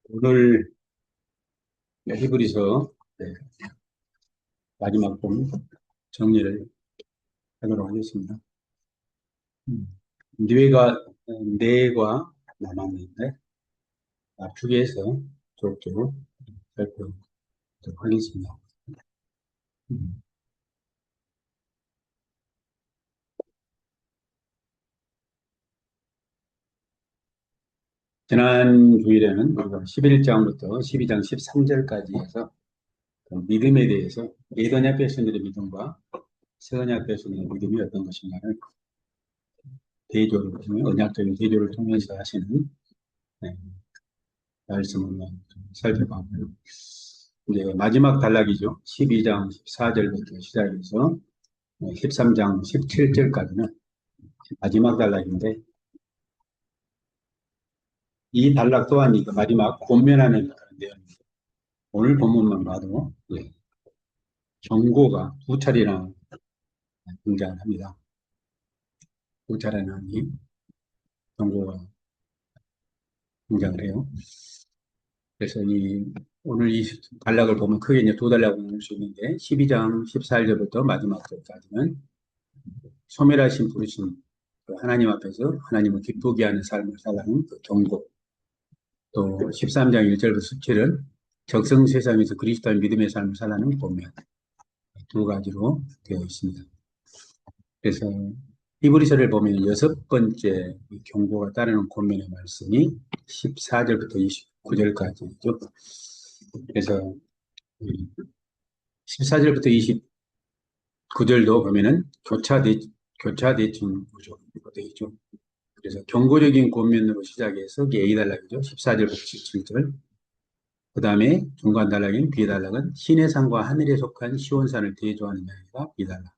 오늘 히브리서 마지막 본 정리를 하도록 하겠습니다. 뇌가 남았는데 압축해서 쪽으로 살펴보도록 하겠습니다. 음, 지난 주일에는 우리가 11장부터 12장 13절까지 해서 그 믿음에 대해서 예언약 백성들의 믿음과 세언약 백성들의 믿음이 어떤 것인가를 언약적인 대조를 통해서 하시는 네, 말씀을 살펴봤고요. 이제 마지막 단락이죠. 12장 14절부터 시작해서 13장 17절까지는 마지막 단락인데, 이 단락 또한 이 마지막 권면하는 그런 내용입니다. 오늘 본문만 봐도 경고가 두 차례나 등장합니다. 두 차례나 이 경고가 등장을 해요. 그래서 오늘 이 단락을 보면 크게 이제 두 단락을 나눌 수 있는데, 12장 14절부터 마지막 절까지는 소멸하신 부르심, 그 하나님 앞에서 하나님을 기쁘게 하는 삶을 살라는 그 경고, 또 13장 1절부터 17은 적성 세상에서 그리스도의 믿음의 삶을 살라는 권면, 두 가지로 되어 있습니다. 그래서 히브리서를 보면 여섯 번째 경고가 따르는 권면의 말씀이 14절부터 29절까지죠. 그래서 14절부터 29절도 보면은 교차대칭 구조로 되어 있죠. 그래서 경고적인 권면으로 시작해서 이게 A단락이죠. 14절부터 17절. 그 다음에 중간 단락인 B단락은 신의 산과 하늘에 속한 시온산을 대조하는 이야기가 B단락.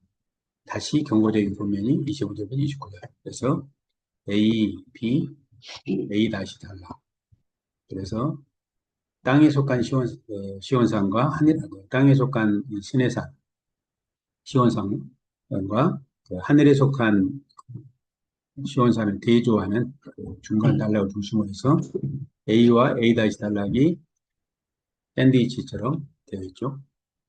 다시 경고적인 권면이 25절부터 29절. 그래서 A, B, A 다시 단락. 그래서 땅에 속한 시온산과 땅에 속한 신의 산, 시온산과 하늘에 속한 시온산을 대조하는 중간 단락을 중심으로 해서 A와 A 다시 단락이 샌드위치처럼 되어 있죠.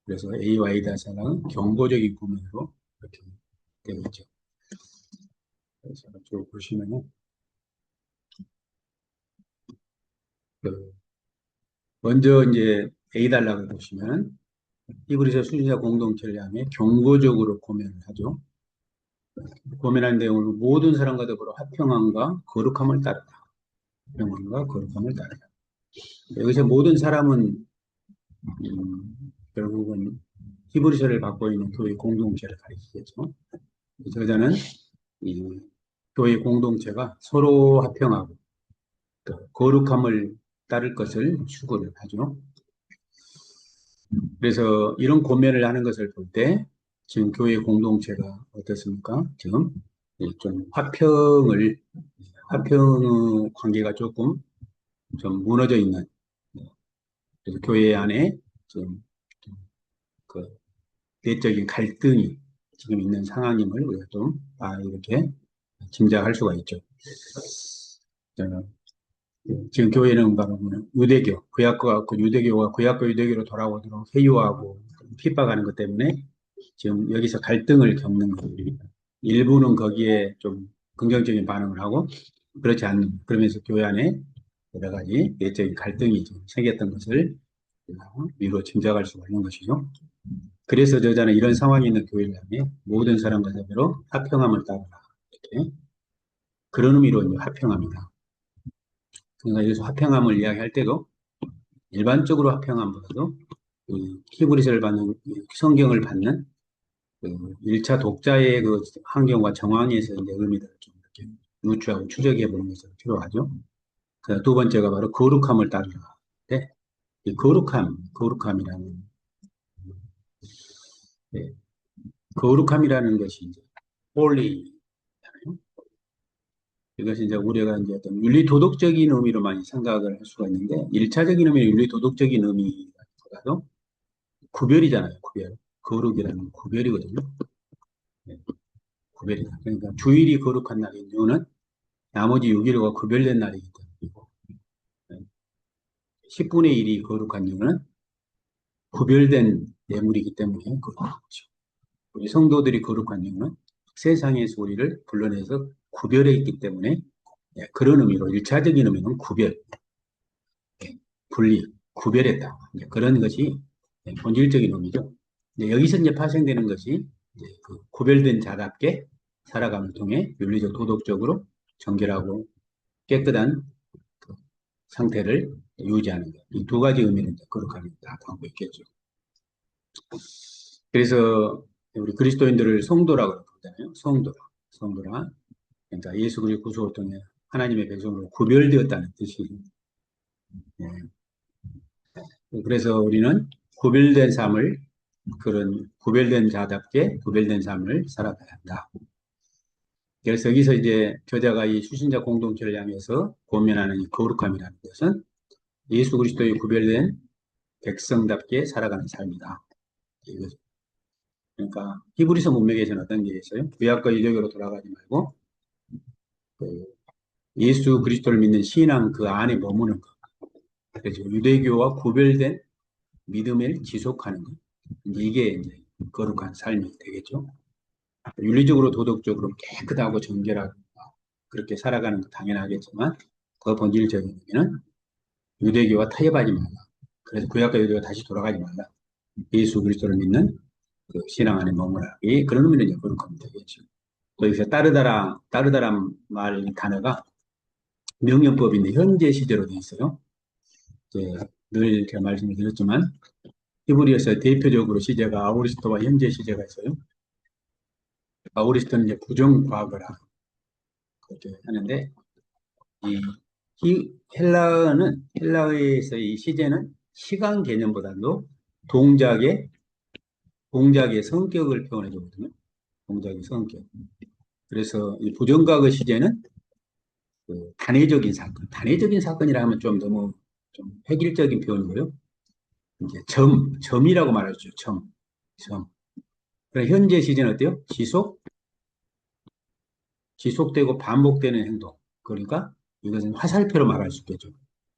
그래서 A와 A 다시 단락은 경고적인 구문으로 이렇게 되어 있죠. 그래서 쭉 보시면은 먼저 이제 A 단락을 보시면 히브리서 수지자 공동체를 향해 경고적으로 고면을 하죠. 고면한 내용은 모든 사람과 더불어 화평함과 거룩함을 따르라. 화평함과 거룩함을 따르라. 여기서 모든 사람은 결국은 히브리서를 받고 있는 교회 공동체를 가리키겠죠. 저자는 이 교회 공동체가 서로 화평하고 또 거룩함을 따를 것을 추구를 하죠. 그래서 이런 고면을 하는 것을 볼 때 지금 교회 공동체가 어떻습니까? 지금 좀 화평의 관계가 조금 좀 무너져 있는, 그래서 교회 안에 좀그 내적인 갈등이 지금 있는 상황임을 우리가 좀 이렇게 짐작할 수가 있죠. 지금 교회는 바로 유대교, 유대교가 구약과 유대교로 돌아오도록 회유하고 핍박하는 것 때문에 지금 여기서 갈등을 겪는 겁니다. 일부는 거기에 좀 긍정적인 반응을 하고 그렇지 않는, 그러면서 교회 안에 여러 가지 내적인 갈등이 좀 생겼던 것을 미루어 짐작할 수가 있는 것이죠. 그래서 저자는 이런 상황이 있는 교회를 향해 모든 사람과 더불어 화평함을 따르라, 이렇게 그런 의미로 이제 화평합니다. 그러니까 여기서 화평함을 이야기할 때도 일반적으로 화평함보다도 히브리서를 받는, 성경을 받는 1차 독자의 그 환경과 정황에서 이제 의미를 좀 이렇게 유추하고 추적해 보는 것이 필요하죠. 두 번째가 바로 거룩함을 따르라. 네? 이 거룩함이라는, 네. 거룩함이라는 것이 이제 holy, 이것이 이제 우리가 이제 어떤 윤리 도덕적인 의미로 많이 생각을 할 수가 있는데, 1차적인 의미, 윤리 도덕적인 의미보다도 구별이잖아요, 구별. 거룩이라는 구별이거든요. 네, 구별이다. 그러니까 주일이 거룩한 날인 이유는 나머지 6일과 구별된 날이기 때문이고, 네. 10분의 1이 거룩한 이유는 구별된 예물이기 때문에 거룩한 거죠. 우리 성도들이 거룩한 이유는 세상에서 우리를 불러내서 구별해 있기 때문에 예, 그런 의미로 일차적인 의미는 구별, 예, 분리, 구별했다. 예, 그런 것이 예, 본질적인 의미죠. 여기서 이제 파생되는 것이 이제 그 구별된 자답게 살아감을 통해 윤리적, 도덕적으로 정결하고 깨끗한 그 상태를 유지하는 것. 이 두 가지 의미는 거룩함이 다 담고 있겠죠. 그래서 우리 그리스도인들을 성도라고 부르잖아요. 성도라. 그러니까 예수 그리스도 구속을 통해 하나님의 백성으로 구별되었다는 뜻이. 예. 그래서 우리는 구별된 삶을 그런 구별된 자답게 구별된 삶을 살아가야 한다. 그래서 여기서 이제 저자가 이 수신자 공동체를 향해서 고면하는 이 거룩함이라는 것은 예수 그리스도의 구별된 백성답게 살아가는 삶이다. 이거죠. 그러니까 히브리서 문맥에서는 어떤 게 있어요? 구약과 유대교로 돌아가지 말고 그 예수 그리스도를 믿는 신앙 그 안에 머무는 것. 그래서 유대교와 구별된 믿음을 지속하는 것. 이게 거룩한 삶이 되겠죠. 윤리적으로 도덕적으로 깨끗하고 정결하고 그렇게 살아가는 거 당연하겠지만 그 본질적인 의미는 유대교와 타협하지 말라. 그래서 구약과 유대교가 다시 돌아가지 말라. 예수 그리스도를 믿는 그 신앙 안에 머무라. 그런 의미는 이제 거룩하면 되겠죠. 또 여기서 따르다란 말 단어가 명령법인데 현재 시제로 되어 있어요. 이제 늘 제가 말씀을 드렸지만 히브리어에서 대표적으로 시제가 아우리스토와 현재 시제가 있어요. 아우리스토는 이제 부정과거라 그렇게 하는데 헬라어에서 이 시제는 시간 개념보다도 동작의 성격을 표현해 주거든요. 동작의 성격. 그래서 이 부정과거 시제는 그 단회적인 사건이라 하면 좀 너무 좀 획일적인 표현이고요. 이제 점이라고 말하죠. 점. 그럼 현재 시제는 어때요? 지속되고 반복되는 행동. 그러니까 이것은 화살표로 말할 수 있겠죠.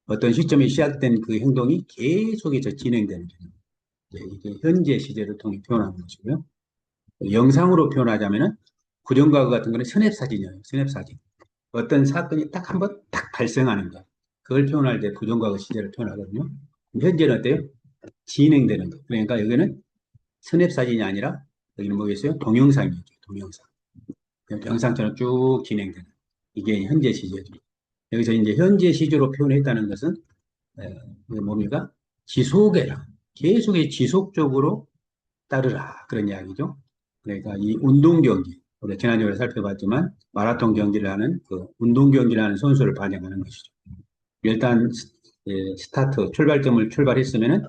어떤 시점에 시작된 그 행동이 계속해서 진행되는 거죠. 이게 현재 시제를 통해 표현하는 것이고요. 영상으로 표현하자면은 부정과거 같은 거는 스냅사진이에요. 스냅사진. 어떤 사건이 딱 한 번 딱 발생하는 거. 그걸 표현할 때 부정과거 시제를 표현하거든요. 현재는 어때요? 진행되는 거. 그러니까 여기는 스냅사진이 아니라 여기는 뭐겠어요? 동영상이죠. 동영상. 영상처럼 쭉 진행되는. 이게 현재 시제죠. 여기서 이제 현재 시제로 표현했다는 것은 이게 뭡니까? 지속해라. 계속해 지속적으로 따르라. 그런 이야기죠. 그러니까 이 운동 경기, 우리가 지난주에 살펴봤지만 마라톤 경기를 하는 그 운동 경기를 하는 선수를 반영하는 것이죠. 일단 스타트 출발점을 출발했으면은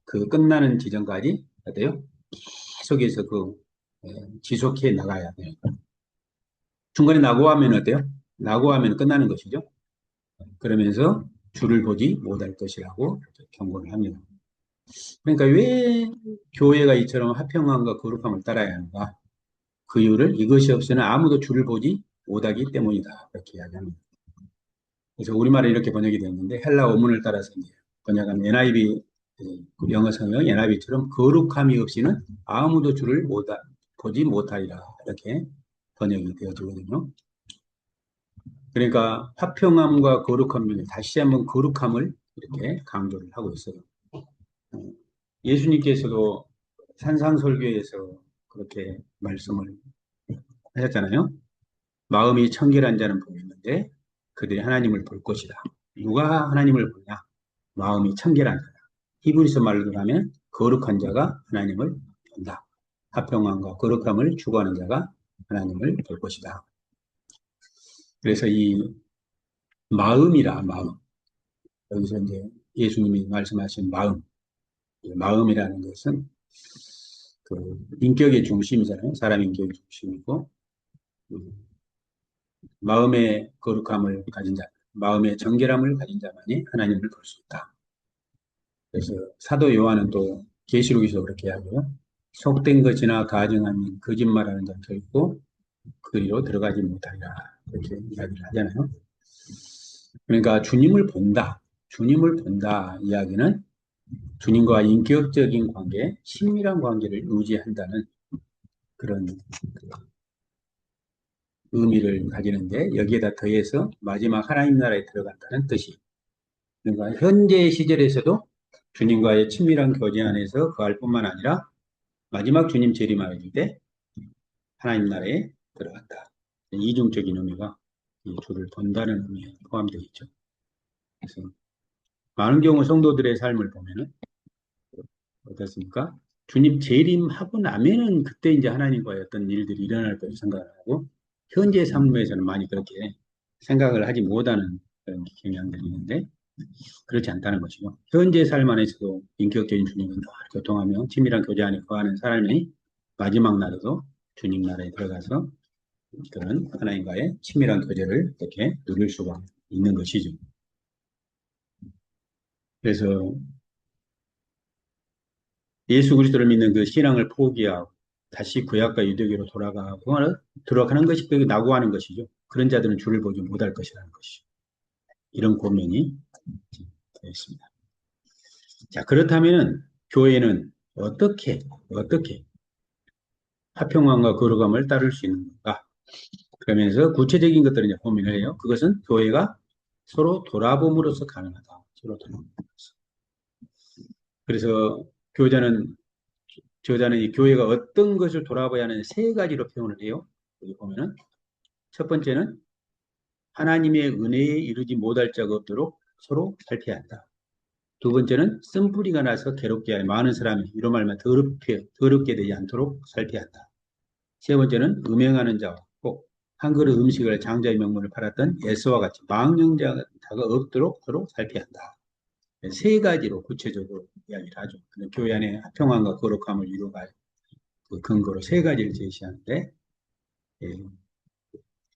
그 끝나는 지점까지 어때요? 계속해서 지속해 나가야 돼요. 중간에 낙오하면 어때요? 낙오하면 끝나는 것이죠. 그러면서 줄을 보지 못할 것이라고 이렇게 경고를 합니다. 그러니까 왜 교회가 이처럼 화평함과 거룩함을 따라야 하는가? 그 이유를 이것이 없으면 아무도 줄을 보지 못하기 때문이다. 이렇게 이야기합니다. 그래서 우리말에 이렇게 번역이 되었는데 헬라 원문을 따라서 이제 번역한 NIV 영어 성경 NIV처럼 거룩함이 없이는 아무도 주를 보지 못하리라 이렇게 번역이 되어지거든요. 그러니까 화평함과 거룩함 중에 다시 한번 거룩함을 이렇게 강조를 하고 있어요. 예수님께서도 산상설교에서 그렇게 말씀을 하셨잖아요. 마음이 청결한 자는 복있는데 그들이 하나님을 볼 것이다. 누가 하나님을 보냐? 마음이 청결한 자다. 히브리서 말로 하면 거룩한 자가 하나님을 본다. 화평함과 거룩함을 추구하는 자가 하나님을 볼 것이다. 그래서 이 마음. 여기서 이제 예수님이 말씀하신 마음이라는 것은 그 인격의 중심이잖아요. 사람 인격의 중심이고, 마음의 거룩함을 가진 자, 마음의 정결함을 가진 자만이 하나님을 볼 수 있다. 그래서 사도 요한은 또 계시록에서 그렇게 하고요. 속된 것이나 가증하면 거짓말하는 자 결코 그리로 들어가지 못하리라. 이렇게 이야기를 하잖아요. 그러니까 주님을 본다. 주님을 본다 이야기는 주님과 인격적인 관계, 친밀한 관계를 유지한다는 그런 의미를 가지는데 여기에다 더해서 마지막 하나님 나라에 들어간다는 뜻이. 그러니까 현재 시절에서도 주님과의 친밀한 교제 안에서 거할 뿐만 아니라 마지막 주님 재림하실 때 하나님 나라에 들어간다. 이중적인 의미가 이 주를 본다는 의미에 포함되어 있죠. 그래서 많은 경우 성도들의 삶을 보면은 어떻습니까? 주님 재림하고 나면은 그때 이제 하나님과의 어떤 일들이 일어날 것을 생각을 하고 현재 삶에서는 많이 그렇게 생각을 하지 못하는 그런 경향들이 있는데 그렇지 않다는 것이죠. 현재 삶 안에서도 인격적인 주님과 늘 교통하며 친밀한 교제 안에 거하는 사람이 마지막 날에도 주님 나라에 들어가서 그런 하나님과의 친밀한 교제를 이렇게 누릴 수가 있는 것이죠. 그래서 예수 그리스도를 믿는 그 신앙을 포기하고 다시 구약과 유대교로 들어가는 것이 그 낙오하는 것이죠. 그런 자들은 주를 보지 못할 것이라는 것이죠. 이런 고민이 되어 있습니다. 자, 그렇다면 교회는 어떻게 화평함과 거룩함을 따를 수 있는가? 그러면서 구체적인 것들을 이제 고민을 해요. 그것은 교회가 서로 돌아봄으로써 가능하다. 서로 돌아봄으로써. 그래서 저자는 이 교회가 어떤 것을 돌아봐야 하는 세 가지로 표현을 해요. 여기 보면은 첫 번째는 하나님의 은혜에 이르지 못할 자가 없도록 서로 살펴야 한다. 두 번째는 쓴뿌리가 나서 괴롭게 하여 많은 사람이 이런 말만 더럽게 되지 않도록 살펴야 한다. 세 번째는 음행하는 자와 꼭 한 그릇 음식을 장자의 명분을 팔았던 에서와 같이 망령자가 없도록 서로 살펴야 한다. 세 가지로 구체적으로 이야기를 하죠. 교회 안에 평안과 거룩함을 이루어갈 그 근거로 세 가지를 제시하는데 예,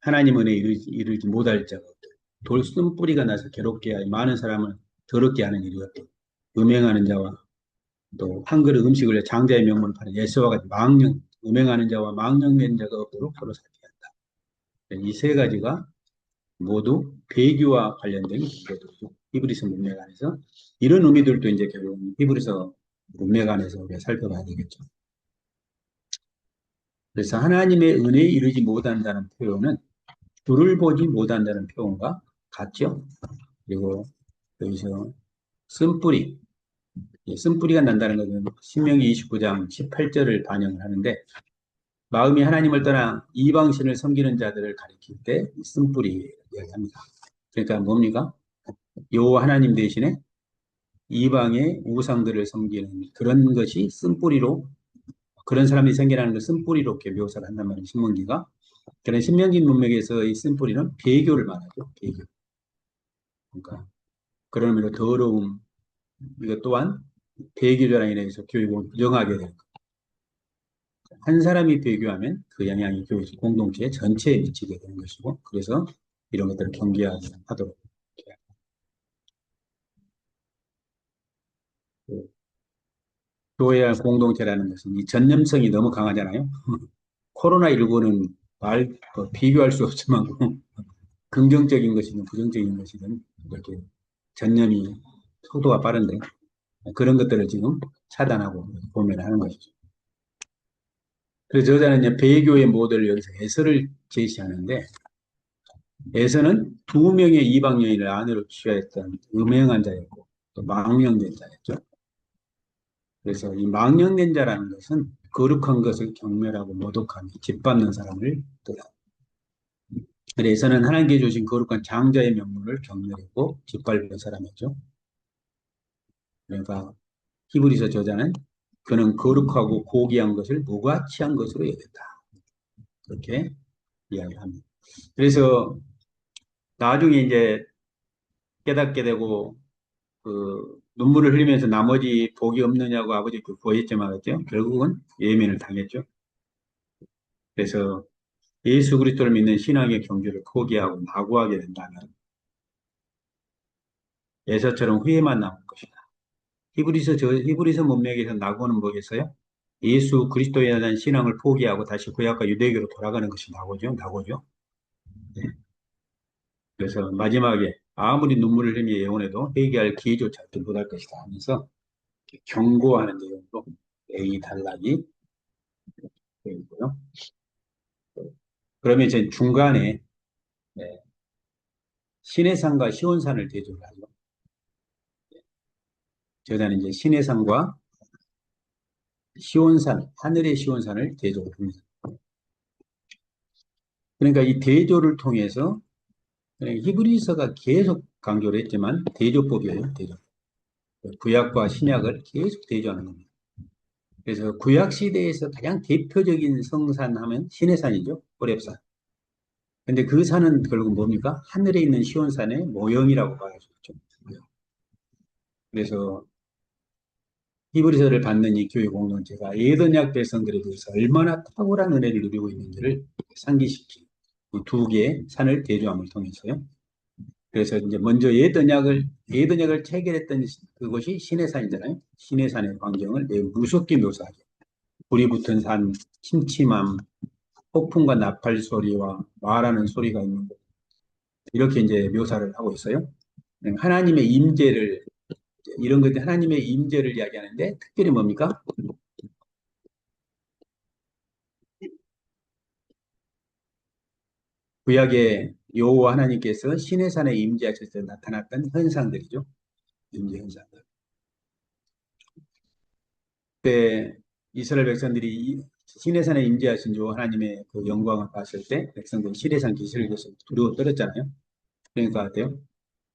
하나님 은혜에 이르지 못할 자가 없도록 돌순뿌리가 나서 괴롭게 하여 많은 사람을 더럽게 하는 일이 없도록 음행하는 자와 또 한 그릇 음식을 장자의 명분을 파는 예수와 같이 음행하는 자와 망령된 자가 없도록 서로 살펴야 한다. 이 세 가지가 모두 배교와 관련된 문제들이죠. 히브리서 문맥 안에서 이런 의미들도 이제 결국 히브리서 문맥 안에서 우리가 살펴봐야 되겠죠. 그래서 하나님의 은혜에 이르지 못한다는 표현은 주를 보지 못한다는 표현과 같죠. 그리고 여기서 쓴뿌리, 쓴뿌리가 난다는 것은 신명기 29장 18절을 반영을 하는데 마음이 하나님을 떠나 이방신을 섬기는 자들을 가리킬 때 쓴뿌리 이야기합니다. 그러니까 뭡니까? 여호와 하나님 대신에 이방의 우상들을 섬기는 그런 것이 쓴뿌리로 그런 사람이 생겨나는 걸 쓴뿌리로 이렇게 묘사를 한단 말이에요. 신명기가. 그런 신명기 문맥에서 이 쓴뿌리는 배교를 말하죠. 배교. 그러니까 그런 의미로 더러움 이것 또한 배교자로 인해서 교육을 부정하게 되는 거예요. 한 사람이 배교하면 그 영향이 교회 공동체 전체에 미치게 되는 것이고 그래서 이런 것들을 경계하도록 교회와 공동체라는 것은 이 전념성이 너무 강하잖아요. 코로나19는 비교할 수 없지만 긍정적인 것이든 부정적인 것이든 이렇게 전념이 속도가 빠른데 그런 것들을 지금 차단하고 고민하는 것이죠. 그래서 저자는 이제 배교의 모델을 여기서 에서를 제시하는데 에서는 두 명의 이방 여인을 아내로 취하였던 음행한 자였고 또 망령된 자였죠. 그래서 이 망령된 자라는 것은 거룩한 것을 경멸하고 모독하며 짓밟는 사람을 뜻합니다. 그래서는 하나님께 주신 거룩한 장자의 명분을 경멸했고 짓밟은 사람이죠. 그러니까 히브리서 저자는 그는 거룩하고 고귀한 것을 무가치한 것으로 여겼다. 그렇게 이야기합니다. 그래서 나중에 이제 깨닫게 되고 눈물을 흘리면서 나머지 복이 없느냐고 아버지께 구했지만 말이죠. 결국은 예민을 당했죠. 그래서 예수 그리스도를 믿는 신앙의 경주를 포기하고 낙오하게 된다면 에서처럼 후회만 남을 것이다. 히브리서 문맥에서 낙오는 뭐겠어요? 예수 그리스도에 대한 신앙을 포기하고 다시 구약과 유대교로 돌아가는 것이 낙오죠. 낙오죠. 네. 그래서 마지막에 아무리 눈물을 흘리며 예언해도 회개할 기회조차 얻지 못할 것이다 하면서 경고하는 내용으로 A 단락이 되어 있고요. 그러면 이제 중간에 네, 신해산과 시온산을 대조를 하죠. 저자는 이제 신해산과 시온산, 하늘의 시온산을 대조를 합니다. 그러니까 이 대조를 통해서 히브리서가 계속 강조를 했지만 대조법이에요. 대조. 구약과 신약을 계속 대조하는 겁니다. 그래서 구약 시대에서 가장 대표적인 성산하면 시내산이죠. 호렙산. 근데 그 산은 결국 뭡니까? 하늘에 있는 시온산의 모형이라고 봐야 되죠. 그래서 히브리서를 받는 이 교회 공동체가 예언약 백성들에 대해서 얼마나 탁월한 은혜를 누리고 있는지를 상기시킨 이 두 개의 산을 대조함을 통해서요. 그래서 이제 먼저 예언약을 체결했던 그곳이 시내산이잖아요. 시내산의 광경을 매우 무섭게 묘사하죠. 불이 붙은 산, 침침함, 폭풍과 나팔 소리와 말하는 소리가 있는 것. 이렇게 이제 묘사를 하고 있어요. 하나님의 임재를 이런 것들 하나님의 임재를 이야기하는데 특별히 뭡니까? 구약의 여호와 하나님께서 시내산에 임재하실 때 나타났던 현상들이죠. 임재 현상들. 그때 이스라엘 백성들이 시내산에 임재하신 주 하나님의 그 영광을 봤을 때 백성들이 시내산 기실을 위해서 두려워 떨었잖아요. 그러니까 어때요?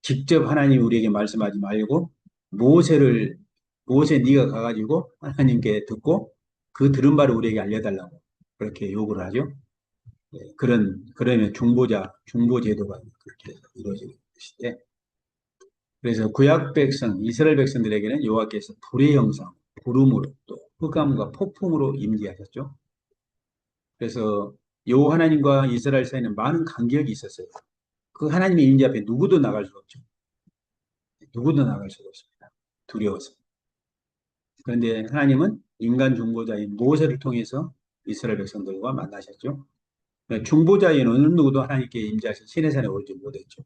직접 하나님 우리에게 말씀하지 말고 모세 네가 가가지고 하나님께 듣고 그 들은 바를 우리에게 알려달라고 그렇게 요구를 하죠. 그러면 중보 제도가 그렇게 이루어지는 것인데, 그래서 구약 백성, 이스라엘 백성들에게는 여호와께서 불의 영상, 구름으로 또 흑암과 폭풍으로 임재하셨죠. 그래서 여호와 하나님과 이스라엘 사이에는 많은 간격이 있었어요. 그 하나님의 임재 앞에 누구도 나갈 수 없죠. 누구도 나갈 수가 없습니다. 두려워서. 그런데 하나님은 인간 중보자인 모세를 통해서 이스라엘 백성들과 만나셨죠. 중보자인 어느 누구도 하나님께 임재하신 시내산에 오르지 못했죠.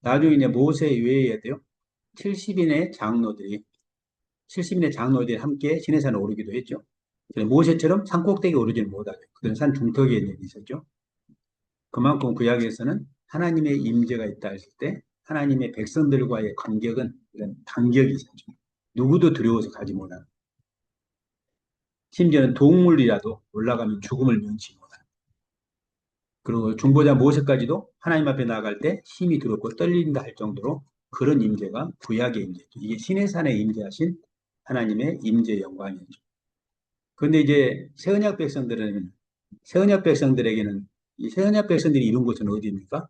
나중에 이제 모세 외에 돼요. 70인의 장로들이 70인의 장로들이 함께 시내산에 오르기도 했죠. 모세처럼 산 꼭대기에 오르지는 못하죠. 그들은 산 중턱에 있었죠. 그만큼 구약에서는 하나님의 임재가 있다 했을 때 하나님의 백성들과의 간격은 이런 간격이 있었죠. 누구도 두려워서 가지 못하는. 심지어는 동물이라도 올라가면 죽음을 면치 못하는. 그리고 중보자 모세까지도 하나님 앞에 나아갈 때 힘이 들었고 떨린다 할 정도로 그런 임재가 구약의 임재죠. 이게 시내산에 임재하신 하나님의 임재 영광이죠. 그런데 이제 새언약 백성들에게는 이 새언약 백성들이 이룬 곳은 어디입니까?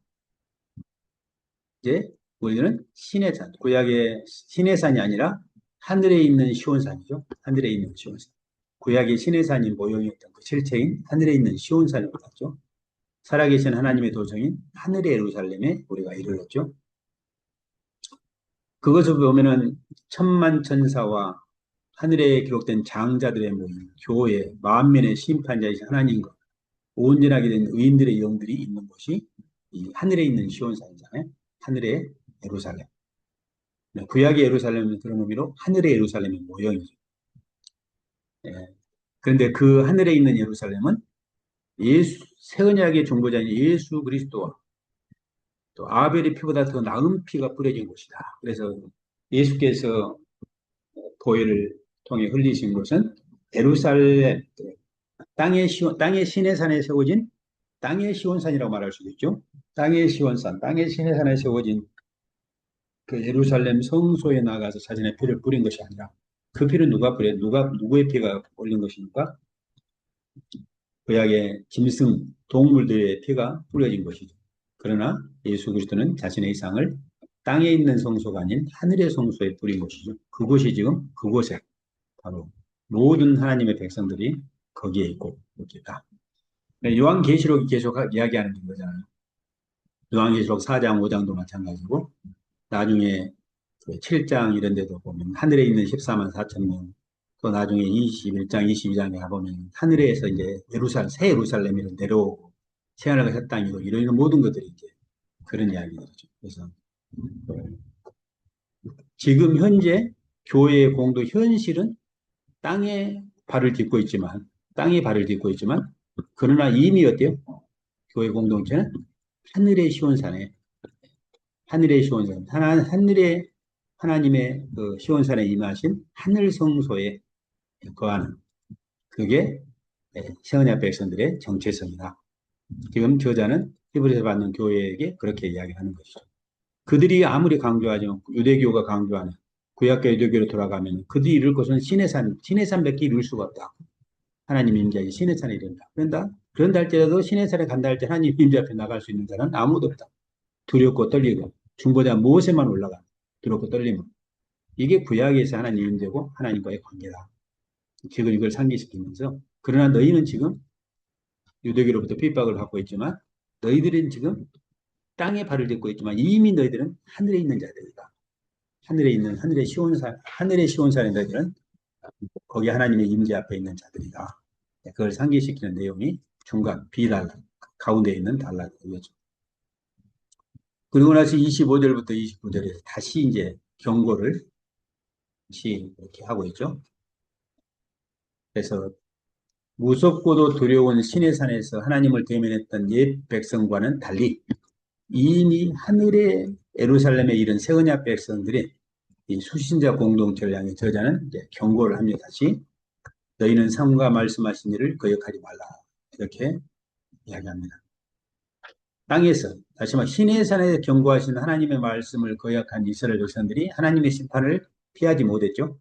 이제 우리는 시내산, 구약의 시내산이 아니라 하늘에 있는 시온산이죠. 하늘에 있는 시온산. 구약의 시내산이 모형이었던 그 실체인 하늘에 있는 시온산을 봤죠. 살아계신 하나님의 도성인 하늘의 예루살렘에 우리가 이르렀죠. 그것을 보면은 천만 천사와 하늘에 기록된 장자들의 모임, 교회, 만민의 심판자이신 하나님과 온전하게 된 의인들의 영들이 있는 곳이 이 하늘에 있는 시온산이잖아요. 하늘의 예루살렘. 구약의 예루살렘은 그런 의미로 하늘의 예루살렘의 모형이죠. 예. 그런데 그 하늘에 있는 예루살렘은 새 언약의 중보자인 예수 그리스도와 또 아벨의 피보다 더 나은 피가 뿌려진 곳이다. 그래서 예수께서 보혈을 통해 흘리신 것은 예루살렘, 땅의 시내산에 세워진 땅의 시온산이라고 말할 수도 있죠. 땅의 시온산, 땅의 시내산에 세워진 그 예루살렘 성소에 나가서 자신의 피를 뿌린 것이 아니라 그 피를 누구의 피가 올린 것입니까? 구약의 짐승, 동물들의 피가 뿌려진 것이죠. 그러나 예수 그리스도는 자신의 이상을 땅에 있는 성소가 아닌 하늘의 성소에 뿌린 것이죠. 그곳이 지금 그곳에 바로 모든 하나님의 백성들이 거기에 있고 있다. 요한계시록이 계속 이야기하는 거잖아요. 요한계시록 4장, 5장도 마찬가지고 나중에 7장 이런 데도 보면 하늘에 있는 14만 4천 명, 또 나중에 21장, 22장에 가보면 하늘에서 이제 새 예루살렘으로 내려오고 새하늘과 새 땅이고 이런 모든 것들이 이제 그런 이야기들이죠. 그래서 지금 현재 교회의 공도 현실은 땅에 발을 딛고 있지만, 그러나 이미 어때요? 교회 공동체는 하늘의 시온산에, 하늘의 하나님의 그 시온산에 임하신 하늘 성소에 거하는, 그게 세언약 백성들의 정체성이다. 지금 저자는 히브리서 받는 교회에게 그렇게 이야기하는 것이죠. 그들이 아무리 강조하지만, 유대교가 강조하는 구약과 유대교로 돌아가면 그들이 이룰 것은 신의 산밖에 이룰 수가 없다. 하나님 임재하신 신의 산에 이른다. 그런다 할지라도 신의 산에 간다 할 때 하나님 임재 앞에 나갈 수 있는 자는 아무도 없다. 두렵고 떨리고 중보자 모세만 올라가. 두렵고 떨리면. 이게 구약에서 하나님 임재고 하나님과의 관계다. 지금 이걸 상기시키면서, 그러나 너희는 지금 유대교로부터 핍박을 받고 있지만, 너희들은 지금 땅에 발을 딛고 있지만 이미 너희들은 하늘에 있는 자들이다. 하늘의 시온산의 너희들은 거기 하나님의 임재 앞에 있는 자들이다. 그걸 상기시키는 내용이 중간 비달 가운데 있는 달라죠. 그리고 나서 25절부터 29절에서 다시 이제 경고를 다시 이렇게 하고 있죠. 그래서 무섭고도 두려운 시내 산에서 하나님을 대면했던 옛 백성과는 달리 이미 하늘의 예루살렘에 이른 새 언약 백성들이 이 수신자 공동체를 향해 저자는 이제 경고를 합니다. 다시 너희는 삼가 말씀하신 일을 거역하지 말라, 이렇게 이야기합니다. 땅에서 다시 말해 시내산에 경고하신 하나님의 말씀을 거역한 이스라엘 백성들이 하나님의 심판을 피하지 못했죠.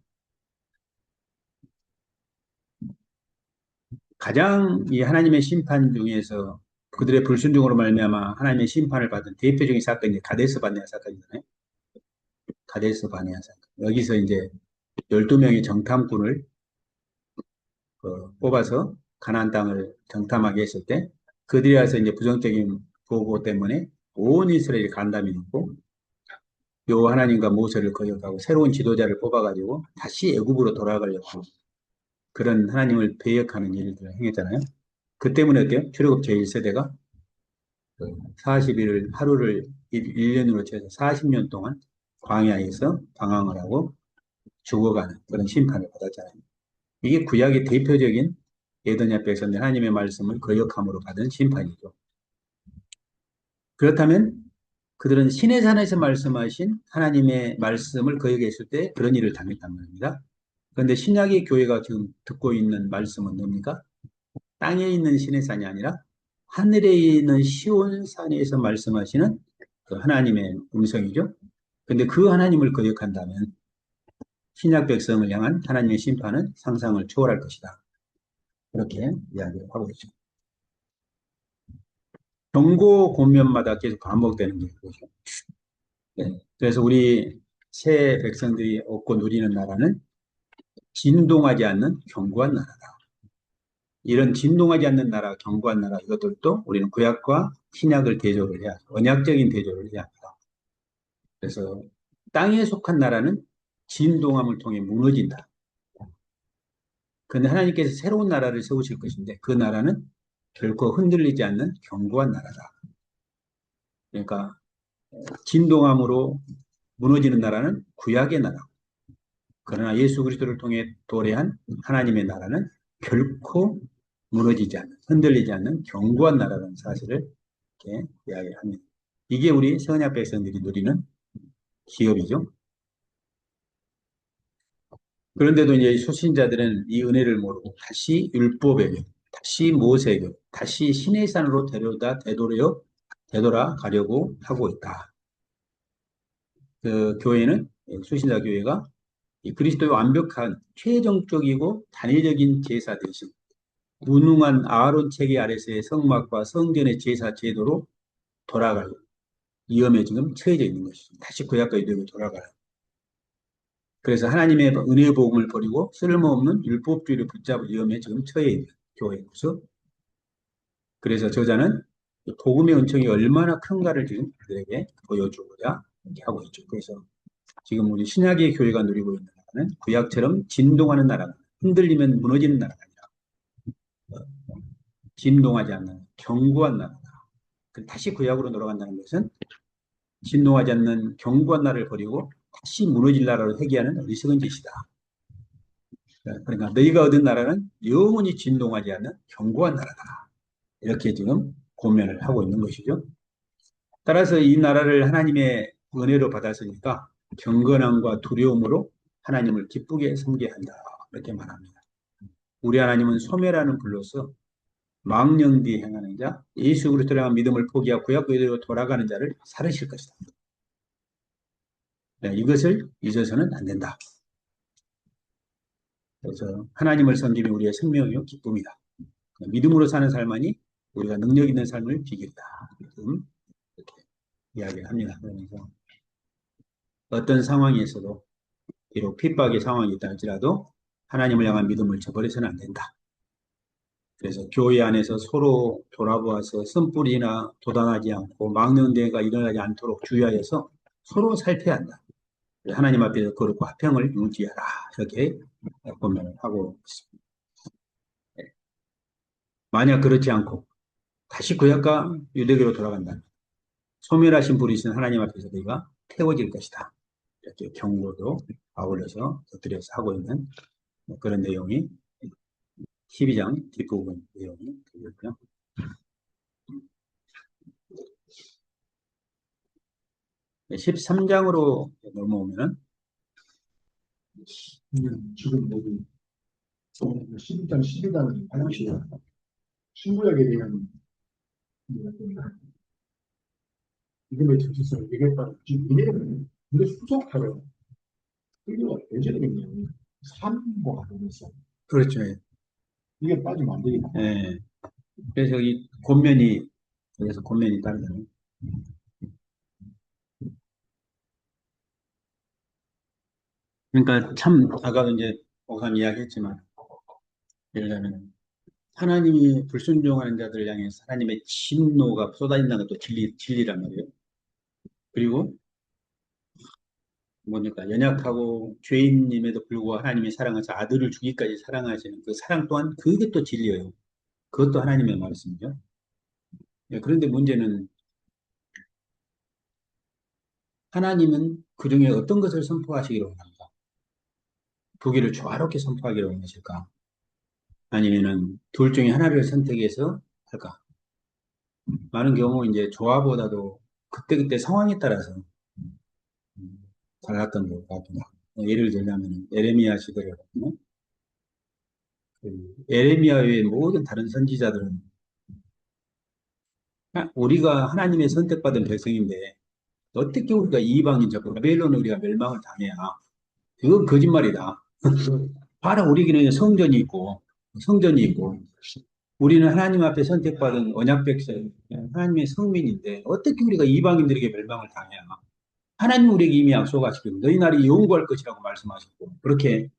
가장 이 하나님의 심판 중에서 그들의 불순종으로 말미암아 하나님의 심판을 받은 대표적인 사건이 가데스 바네아 사건이잖아요. 가데스 바네아 사건. 여기서 이제 12명의 정탐꾼을 뽑아서 가나안 땅을 정탐하게 했을 때, 그들이 와서 이제 부정적인 보고 때문에 온 이스라엘이 간담이 있고, 요 하나님과 모세를 거역하고 새로운 지도자를 뽑아가지고 다시 애굽으로 돌아가려고 그런 하나님을 배역하는 일들을 행했잖아요. 그 때문에 어때요? 출애굽 제1세대가 40일을 하루를 1년으로 채워서 40년 동안 광야에서 방황을 하고 죽어가는 그런 심판을 받았잖아요. 이게 구약의 대표적인 에도냐 백성들 하나님의 말씀을 거역함으로 받은 심판이죠. 그렇다면 그들은 신의 산에서 말씀하신 하나님의 말씀을 거역했을 때 그런 일을 당했단 말입니다. 그런데 신약의 교회가 지금 듣고 있는 말씀은 뭡니까? 땅에 있는 신의 산이 아니라 하늘에 있는 시온산에서 말씀하시는 그 하나님의 음성이죠. 근데 그 하나님을 거역한다면 신약 백성을 향한 하나님의 심판은 상상을 초월할 것이다. 그렇게 이야기를 하고 있죠. 경고 권면마다 계속 반복되는 게 그거죠. 네. 그래서 우리 새 백성들이 얻고 누리는 나라는 진동하지 않는 견고한 나라다. 이런 진동하지 않는 나라, 견고한 나라, 이것들도 우리는 구약과 신약을 대조를 해야 합니다. 언약적인 대조를 해야 합니다. 그래서 땅에 속한 나라는 진동함을 통해 무너진다. 그런데 하나님께서 새로운 나라를 세우실 것인데 그 나라는 결코 흔들리지 않는 견고한 나라다. 그러니까 진동함으로 무너지는 나라는 구약의 나라. 그러나 예수 그리스도를 통해 도래한 하나님의 나라는 결코 무너지지 않는, 흔들리지 않는 견고한 나라라는 사실을 이렇게 이야기합니다. 이게 우리 선약 백성들이 누리는 기업이죠. 그런데도 이제 수신자들은 이 은혜를 모르고 다시 율법에게, 다시 모세에게, 다시 신의 산으로 되돌아 가려고 하고 있다. 그 교회는, 수신자 교회가 이 그리스도의 완벽한 최종적이고 단일적인 제사 대신 무능한 아론 체계 아래서의 성막과 성전의 제사 제도로 돌아갈 위험에 지금 처해져 있는 것이죠. 다시 구약과 유대로 돌아가요. 그래서 하나님의 은혜의 복음을 버리고 쓸모없는 율법주의를 붙잡을 위험에 지금 처해 있는 교회로서, 그래서 저자는 복음의 은총이 얼마나 큰가를 지금 그들에게 보여주고자 이렇게 하고 있죠. 그래서 지금 우리 신약의 교회가 누리고 있는 나라는 구약처럼 진동하는 나라가, 흔들리면 무너지는 나라가 아니라 진동하지 않는 견고한 나라다. 다시 구약으로 돌아간다는 것은 진노하지 않는 견고한 나라를 버리고 다시 무너질 나라로 회귀하는 어리석은 짓이다. 그러니까 너희가 얻은 나라는 영원히 진동하지 않는 견고한 나라다. 이렇게 지금 고면을 하고 있는 것이죠. 따라서 이 나라를 하나님의 은혜로 받았으니까 경건함과 두려움으로 하나님을 기쁘게 섬겨야 한다. 이렇게 말합니다. 우리 하나님은 소멸하는 불로서 망령 뒤에 행하는 자, 예수 그리스도를 향한 믿음을 포기하고 구약궤대로 돌아가는 자를 살으실 것이다. 이것을 잊어서는 안 된다. 그래서 하나님을 섬기면 우리의 생명이요 기쁨이다. 믿음으로 사는 삶만이 우리가 능력 있는 삶을 비결이다. 이렇게 이야기를 합니다. 그러면서 어떤 상황에서도 비록 핍박의 상황이 있다 할지라도 하나님을 향한 믿음을 저버려서는 안 된다. 그래서 교회 안에서 서로 돌아보아서 선불이나 도단하지 않고 막는 데가 일어나지 않도록 주의하여서 서로 살펴야 한다. 하나님 앞에서 거룩과 화평을 유지하라. 이렇게 권면을 하고 있습니다. 만약 그렇지 않고 다시 구약과 유대교로 돌아간다면 소멸하신 분이신 하나님 앞에서 너희가 태워질 것이다. 이렇게 경고도 아울러서 곁들여서 하고 있는 그런 내용이 12장 뒷부분 내용이 되겠고요. 13장으로 넘어오면은 지금 여기 12장, 12장은 당시 신구약에 대한 이름의 정체성을 얘기했다는 지금 이해는 근데 수속하려 이거 예전에는 삼고가 되면서 그렇죠. 이게 빠지면 안 되겠다. 예. 그래서 이 권면이 그래서 권면이 따르잖아요. 그러니까 참 아까도 이제 목사님 이야기했지만 예를 들면 하나님이 불순종하는 자들을 향해서 하나님의 진노가 쏟아진다는 것도 진리란 말이에요. 그리고 뭡니까 연약하고 죄인임에도 불구하고 하나님이 사랑하셔 아들을 주기까지 사랑하시는 그 사랑 또한 그게 또 진리예요. 그것도 하나님의 말씀이죠. 예, 그런데 문제는 하나님은 그 중에 어떤 것을 선포하시기로 원합니까? 두 개를 조화롭게 선포하기로 원하실까? 아니면은 둘 중에 하나를 선택해서 할까? 많은 경우 이제 조화보다도 그때그때 상황에 따라서 달랐던 것 같긴 하고 예를 들자면 에레미야 시대를 보면 에레미야 외의 모든 다른 선지자들은 우리가 하나님의 선택받은 백성인데 어떻게 우리가 이방인 저 바벨론을 우리가 멸망을 당해야 그건 거짓말이다. 봐라 우리에게는 성전이 있고 우리는 하나님 앞에 선택받은 언약 백성 하나님의 성민인데 어떻게 우리가 이방인들에게 멸망을 당해야 하나님 우리에게 이미 약속하시고 너희 날이 영구할 것이라고 말씀하셨고 그렇게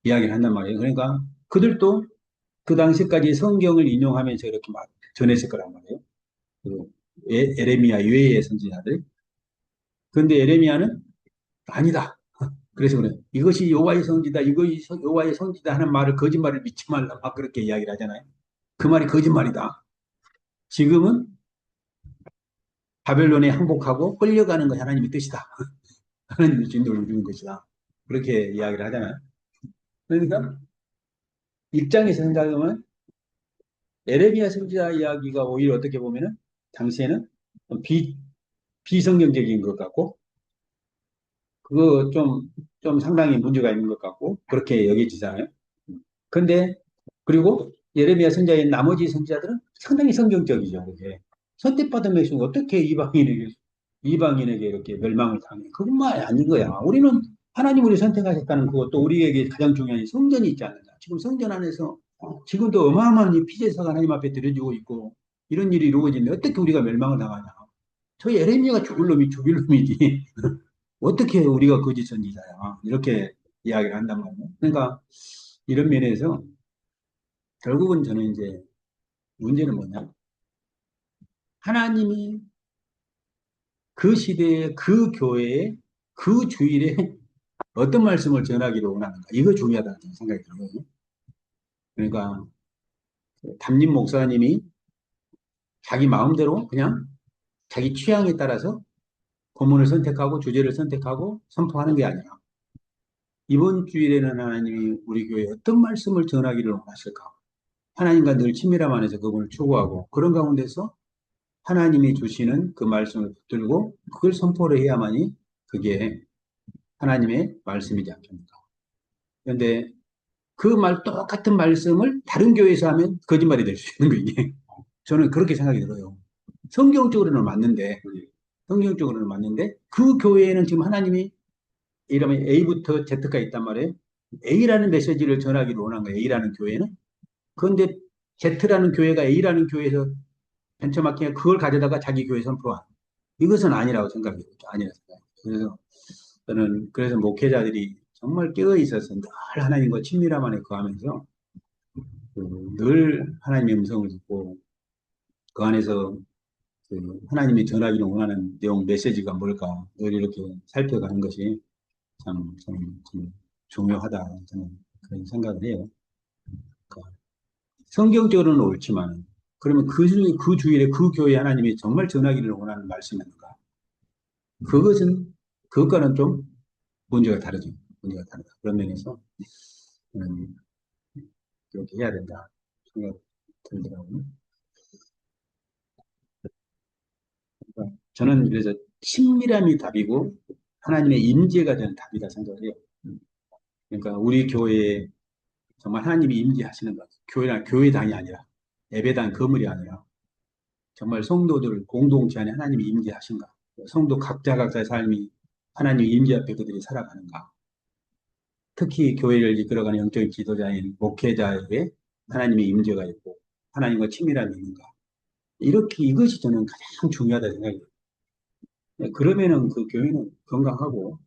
이야기를 한단 말이에요. 그러니까 그들도 그 당시까지 성경을 인용하면서 이렇게 막 전했을 거란 말이에요. 그 에레미야 외의 선지자들. 그런데 에레미야는 아니다. 그래서 그래. 이것이 여호와의 성지다. 이것이 여호와의 성지다 하는 말을 거짓말을 믿지 말라. 막 그렇게 이야기를 하잖아요. 그 말이 거짓말이다. 지금은 바벨론에 항복하고 끌려가는 것이 하나님의 뜻이다. 하나님의 진도를 주는 것이다. 그렇게 이야기를 하잖아요. 그러니까 입장에서 생각하면 에레미야 선지자 이야기가 오히려 어떻게 보면은 당시에는 비성경적인 것 같고 그거 좀 상당히 문제가 있는 것 같고 그렇게 여겨지잖아요. 근데 그리고 예레미야 선지자의 나머지 선지자들은 상당히 성경적이죠. 그게 선택받은 백성이 어떻게 이방인에게 이렇게 멸망을 당해? 그것만 아닌 거야. 우리는 하나님 우리 선택하셨다는 그것도 우리에게 가장 중요한 성전이 있지 않느냐. 지금 성전 안에서 지금도 어마어마한 이 피제사가 하나님 앞에 드려지고 있고 이런 일이 이루어지는데 어떻게 우리가 멸망을 당하냐. 저 예레미야가 죽일 놈이지. 어떻게 우리가 거짓 선지자야. 이렇게 이야기를 한단 말이에요. 그러니까 이런 면에서 결국은 저는 이제 문제는 뭐냐. 하나님이 그 시대에 그 교회에 그 주일에 어떤 말씀을 전하기를 원하는가. 이거 중요하다는 생각이 들거든요. 그러니까 담임 목사님이 자기 마음대로 그냥 자기 취향에 따라서 본문을 선택하고 주제를 선택하고 선포하는 게 아니라 이번 주일에는 하나님이 우리 교회에 어떤 말씀을 전하기를 원하실까? 하나님과 늘 친밀함 안에서 그분을 추구하고 그런 가운데서 하나님이 주시는 그 말씀을 붙들고 그걸 선포를 해야만이 그게 하나님의 말씀이지 않습니까? 그런데 그 똑같은 말씀을 다른 교회에서 하면 거짓말이 될 수 있는 거, 이게. 저는 그렇게 생각이 들어요. 성경적으로는 맞는데, 성경적으로는 맞는데, 그 교회에는 지금 하나님이 이러면 A부터 Z가 있단 말이에요. A라는 메시지를 전하기를 원한 거예요. A라는 교회는. 그런데 Z라는 교회가 A라는 교회에서 벤처마킹에 그걸 가져다가 자기 교회 선포한. 이것은 아니라고 생각해요. 아니라고 생각해요. 그래서 저는 그래서 목회자들이 정말 깨어 있어서 늘 하나님과 친밀함 안에 거하면서 늘 하나님의 음성을 듣고 그 안에서 하나님이 전하기를 원하는 내용 메시지가 뭘까 늘 이렇게 살펴가는 것이 참 중요하다 저는 그런 생각을 해요. 그러니까 성경적으로는 옳지만 그러면 그 주일에 그 교회에 하나님이 정말 전하기를 원하는 말씀인가? 그것은 그것과는 좀 문제가 다르죠. 문제가 다르다. 그런 면에서 음, 그렇게 해야 된다 생각 들더라고요. 그러니까 저는 그래서 친밀함이 답이고 하나님의 임재가 되는 답이다 생각을 해요. 그러니까 우리 교회에 정말 하나님이 임재하시는 것. 교회당이 아니라 예배당 건물이 아니라 정말 성도들 공동체 안에 하나님이 임재하신가. 성도 각자의 삶이 하나님의 임재 앞에 그들이 살아가는가. 특히 교회를 이끌어가는 영적인 지도자인 목회자에게 하나님의 임재가 있고 하나님과 친밀함이 있는가. 이렇게 이것이 저는 가장 중요하다 생각해요. 그러면은 그 교회는 건강하고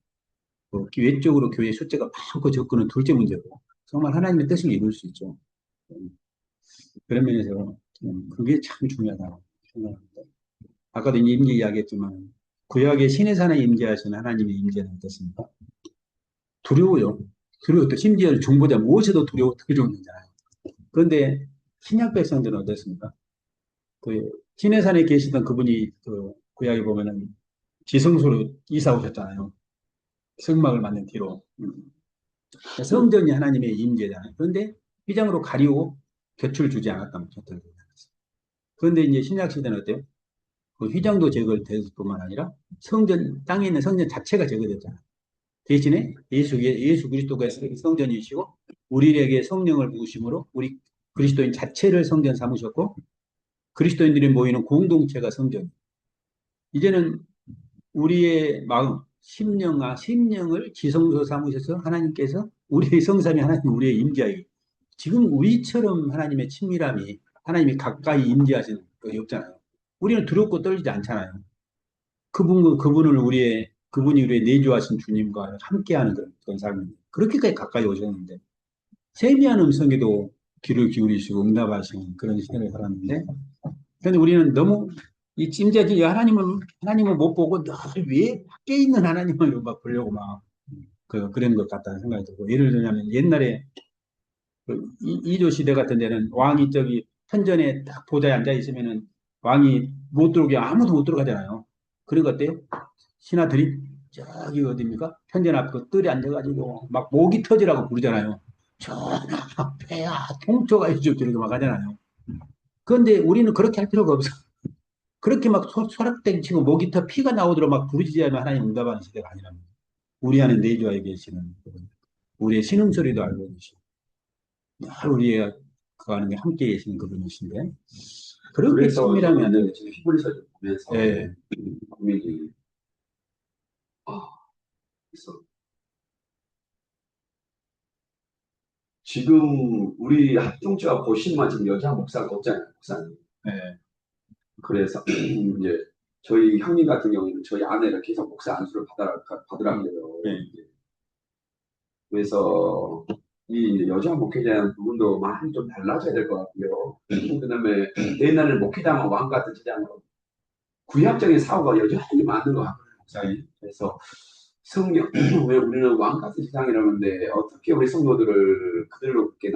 외적으로 교회 숫자가 많고 적고는 둘째 문제고 정말 하나님의 뜻을 이룰 수 있죠. 그런 면에서 그게 참 중요하다고 생각합니다. 아까도 임재 이야기했지만 구약의 신의 산에 임재하신 하나님의 임재는 어떻습니까? 두려워요. 두려워. 또 심지어 중보자 무엇에도 두려워 떨어졌잖아요. 그런데 신약 백성들은 어떻습니까? 그 신의 산에 계시던 그분이 그 구약에 보면은 지성소로 이사 오셨잖아요. 성막을 만든 뒤로. 성전이 하나님의 임재잖아요. 그런데 휘장으로 가리고 곁을 주지 않았다면 곁을 주지 않았어요. 그런데 이제 신약 시대는 어때요? 그 휘장도 제거될 뿐만 아니라 땅에 있는 성전 자체가 제거됐잖아요. 대신에 예수 그리스도가 성전이시고 우리에게 성령을 부으심으로 우리 그리스도인 자체를 성전 삼으셨고 그리스도인들이 모이는 공동체가 성전. 이제는 우리의 마음, 심령을 지성소 삼으셔서 하나님께서 우리의 성삼이 하나님 우리의 임재하기. 지금 우리처럼 하나님의 친밀함이 하나님이 가까이 임재하시는 것이 없잖아요. 우리는 두렵고 떨리지 않잖아요. 그분이 우리의 내주하신 주님과 함께하는 그런 삶입니다. 그렇게까지 가까이 오셨는데 세미한 음성에도 귀를 기울이시고 응답하시는 그런 시대를 살았는데 그런데 우리는 너무 이 찜자지 하나님을 못 보고 늘 왜 밖에 있는 하나님을 막 보려고 막 그런 것 같다는 생각이 들고 예를 들자면 옛날에 그 이조 시대 같은 데는 왕이 저기 편전에 딱 보좌에 앉아 있으면은 왕이 못 들어오게 아무도 못 들어가잖아요. 그런 거 어때요? 신하들이 저기 어디입니까? 편전 앞 그 뜰에 앉아가지고 막 목이 터지라고 부르잖아요. 전하, 폐하, 통초가 있죠. 저렇게 막 하잖아요. 그런데 우리는 그렇게 할 필요가 없어. 그렇게 막 소락땡 치고 목이 터 피가 나오도록 막 부르짖지 않으면 하나님 응답하는 시대가 아니랍니다. 우리 안에 내주하에 계시는 그분. 우리의 신음소리도 알고 계시고 늘 우리가 그 안에 함께 계시는 그분이신데 그렇게 그래서 친밀하면 안 저는 되죠. 지금 히브리서 보면서 예. 분명히 그래서 지금 우리 합중처와 고신만 지금 여자 목사가 없잖아요, 목사님. 예. 그래서 이제 저희 형님 같은 경우에는 저희 아내가 계속 목사 안수를 받으라고요. 예. 그래서 이 여자 목회자는 부분도 많이 좀 달라져야 될 것 같고요. 그다음에 옛날에 목회자만 왕 같은 제장으로 구약적인 사고가 여전히 많은 것 같아요, 목사님. 그래서 성령 왜 우리는 왕 같은 세상이라는데 어떻게 우리 성도들을 그들로 그렇게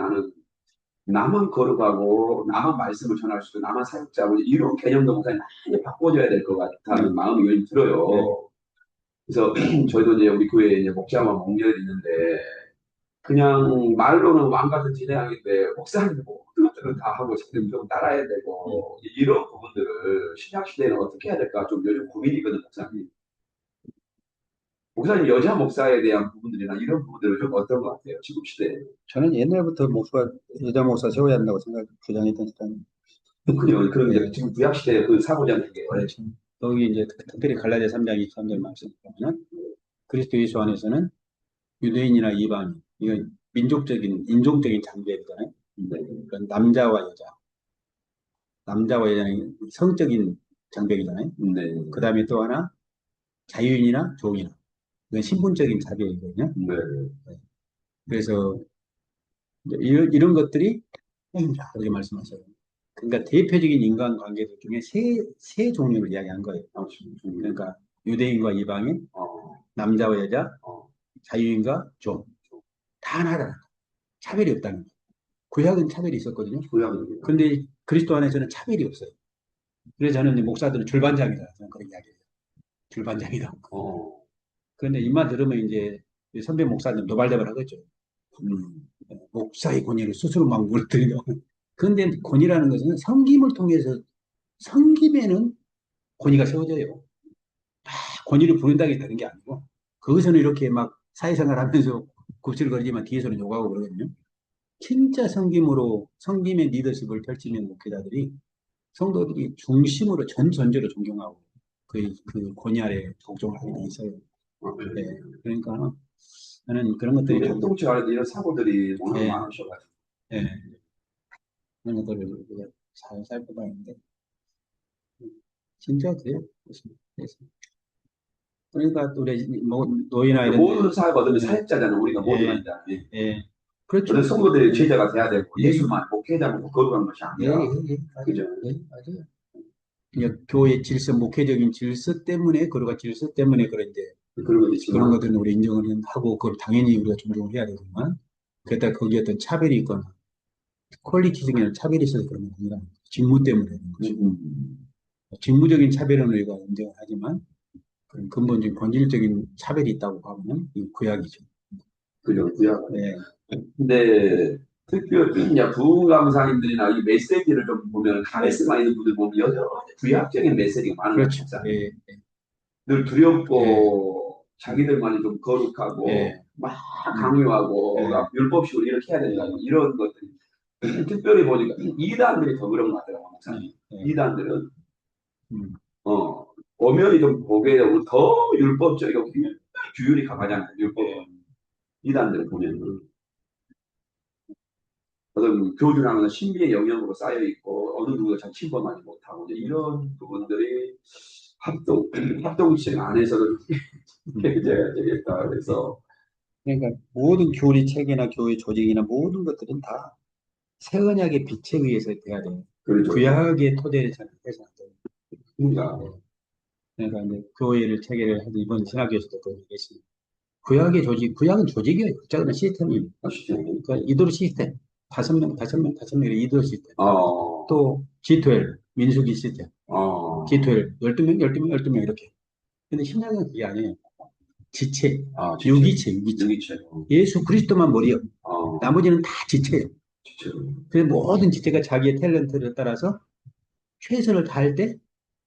나만 거룩하고 나만 말씀을 전할 수 있고 나만 사역자고 이런 개념도 목사님 많이 바꿔줘야 될 것 같다는 마음이 왠지 들어요. 그래서 저희도 이제 우리 교회에 이제 목자와 목녀들이 있는데 그냥 말로는 왕 같은 진행하는데 목사님 모든 것들은 다 하고 자기는 좀 따라야 되고 이런 부분들을 신약 시대에는 어떻게 해야 될까 좀 요즘 고민이거든 목사님. 목사님 여자 목사에 대한 부분들이나 이런 부분들은 좀 어떤 것 같아요 지금 시대에? 저는 옛날부터 여자 목사 세워야 한다고 주장했던 사람입니다. 그런 이제 예, 지금 구약 시대의 그 사고자는 게 그렇죠. 여기 이제 특별히 갈라디아 3장 23절 말씀 보면은 그리스도 예수 안에서는 유대인이나 이방인, 이건 인종적인 장벽이잖아요. 그러니까 남자와 여자는 성적인 장벽이잖아요. 네, 그 다음에 또 하나, 자유인이나 종이나, 이건 신분적인 차별이거든요. 네, 그래서 이런 것들이 행위다, 그렇게 말씀하셔요. 그러니까 대표적인 인간관계들 중에 세 종류를 이야기한 거예요. 그러니까 유대인과 이방인, 남자와 여자, 자유인과 종, 다 하나다. 차별이 없다는 거예요. 구약은 차별이 있었거든요. 구약은 그런데 그리스도 안에서는 차별이 없어요. 그래서 저는 이제 목사들은 줄반장이다. 저는 그런 이야기해요. 줄반장이다. 그런데 이 말 들으면 이제 선배 목사님 노발대발 하겠죠. 목사의 권위를 스스로 막 무너뜨리고. 그런데 권위라는 것은 섬김을 통해서 섬김에는 권위가 세워져요. 권위를 부린다기 다른 게 아니고 거기서는 이렇게 막 사회생활 하면서 굽실거리지만 뒤에서는 욕하고 그러거든요. 진짜 섬김으로 섬김의 리더십을 펼치는 목회자들이 성도들이 중심으로 전적으로 존경하고 그 권위 아래 복종을 하게 돼 있어요. 네. 그러니까 저는 그런 것들이 우리 좀, 공동체 안에도 이런 사고들이 워낙 예, 많으셔가지고 예, 그런 것들을 우리가 잘 살펴봐야 하는데, 진짜 그래요. 그래서 그러니까 우리 노예나 이런 모든 사회가 어떤 데, 사역자잖아요. 우리가 모두가 예, 있다. 예, 어떤 그렇죠. 성도들의 예, 제자가 돼야 되고 예, 예수만 목회자고 거룩한 것이 예, 아니라 맞아요. 그죠? 예, 맞아요. 그냥 교회 질서, 목회적인 질서 때문에, 그러가 질서 때문에 그런데 그런 것도 그런 있지만 것들은 우리 인정을 하고, 그걸 당연히 우리가 존중을 해야 되지만, 그렇다 거기에 어떤 차별이 있거나, 퀄리티적인 차별이 있어서 그런 건 아니라, 직무 때문에 그런 거죠. 직무적인 차별은 우리가 인정을 하지만, 그런 근본적인 본질적인 차별이 있다고 하면, 이 구약이죠. 그죠? 구약. 네, 근데 특별히 이제 부흥 강사님들이나 이 메시지를 좀 보면 카리스마 있는 분들 보면 여전히 구약적인 메시지가 많은 것 그렇죠. 같아요. 예, 늘 예, 두렵고 자기들만이 좀 거룩하고 예, 막 음, 강요하고 예, 율법식으로 이렇게 해야 된다 이런 것들이 특별히 보니까 이단들이 더 그런 것 같더라고요. 목사님. 예, 이단들은 음, 어 엄연히 좀 보게 되고 더 율법적이고 굉장히 규율이 강하잖아요. 율법. 예, 이단들을 보면은 어떤 교주랑은 신비의 영역으로 쌓여 있고 어느 누구도 잘 침범하지 못하고 이제 이런 부분들이 합동체 안에서도 음. 해결해야 되겠다. 그래서 그러니까 모든 교리 체계나 교회 조직이나 모든 것들은 다 새 언약의 빛에 의해서 돼야 돼요. 그렇죠. 구약의 토대를 잘 해서 안 돼요. 그러니까 그러니까 이제 교회를 체계를 해서 이번 신학교에서도 그 얘기했습니다. 구약의 조직, 구약은 조직이에요. 어쨌든 시스템이에요. 아시죠? 그러니까 이도르 시스템. 다섯 명 이도르 시스템. 어, 또 G12, 민수기 시스템. 어, G12, 12명, 12명, 12명 이렇게. 근데 신약은 그게 아니에요. 지체, 진짜 유기체. 유기체. 예수 그리스도만 머리요. 어, 나머지는 다 지체예요. 진짜. 그 모든 지체가 자기의 탤런트를 따라서 최선을 다할 때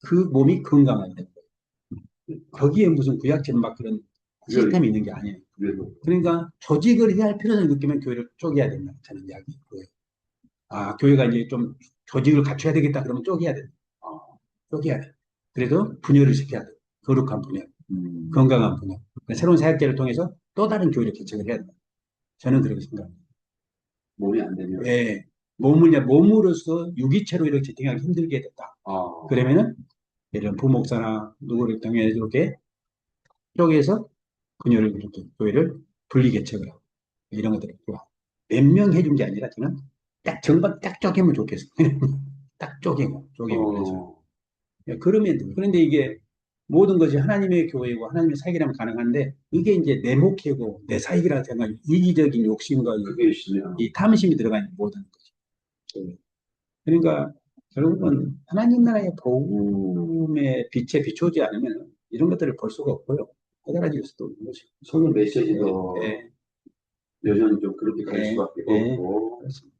그 몸이 건강해야 돼요. 거기에 무슨 구약처럼 막 그런 그게 시스템이 있는 게 아니에요. 그게 그러니까 조직을 해야 할 필요성을 느끼면 교회를 쪼개야 된다. 저는 이야기. 아, 교회가 이제 좀 조직을 갖춰야 되겠다. 그러면 쪼개야 돼. 쪼개야 돼. 그래서 분열을 시켜야 돼. 거룩한 분열, 건강한 분열. 그러니까 새로운 사역자를 통해서 또 다른 교회를 개척을 해야 된다. 저는 그렇게 생각합니다. 몸이 안 되면 왜 몸으로서 유기체로 이렇게 지탱하기 힘들게 됐다. 어, 그러면은 예를 부목사나 누구를 통해 이렇게 쪼개서 분열을 이렇게 교회를 분리 개척을 하고 이런 것들을 좋아. 몇 명 해준 게 아니라 저는 딱 정반 딱 쪼개면 좋겠어. 딱 쪼개고 그래서 어, 예, 그러면 돼. 그런데 이게 모든 것이 하나님의 교회고 하나님의 사역이라면 가능한데 이게 이제 내 목회고 내 사역이라 생각 이기적인 욕심과 그게 있으면 이 탐심이 들어가 있는 모든 것이. 예. 그러니까 결국은 하나님 나라의 복음의 빛에 비추지 않으면 이런 것들을 볼 수가 없고요. 해달라질 수도 있는 거죠. 성경 메시지도 예, 여전히 좀 그렇게 갈 예, 수밖에 예, 없고, 그렇습니다.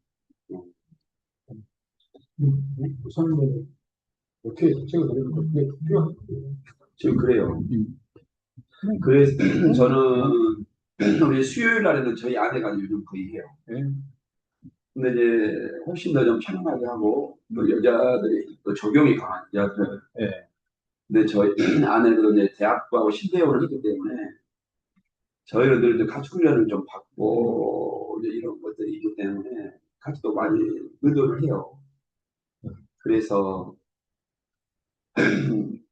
우선은 어떻게 자체가 그러니까 그게 필요한 거예요. 지금 그래요. 음, 그래서 저는 우리 수요일 날에는 저희 아내가 요즘 거의 해요. 예, 근데 이제 훨씬 더 좀 편안하게 하고 또 여자들이 또 적용이 강한 여자들. 예, 근데 저희 아내도 이제 대학부하고 신대원을 했기 때문에 저희들도 같이 훈련을 좀 받고 이제 이런 것들이 있기 때문에 같이 또 많이 의도를 해요. 그래서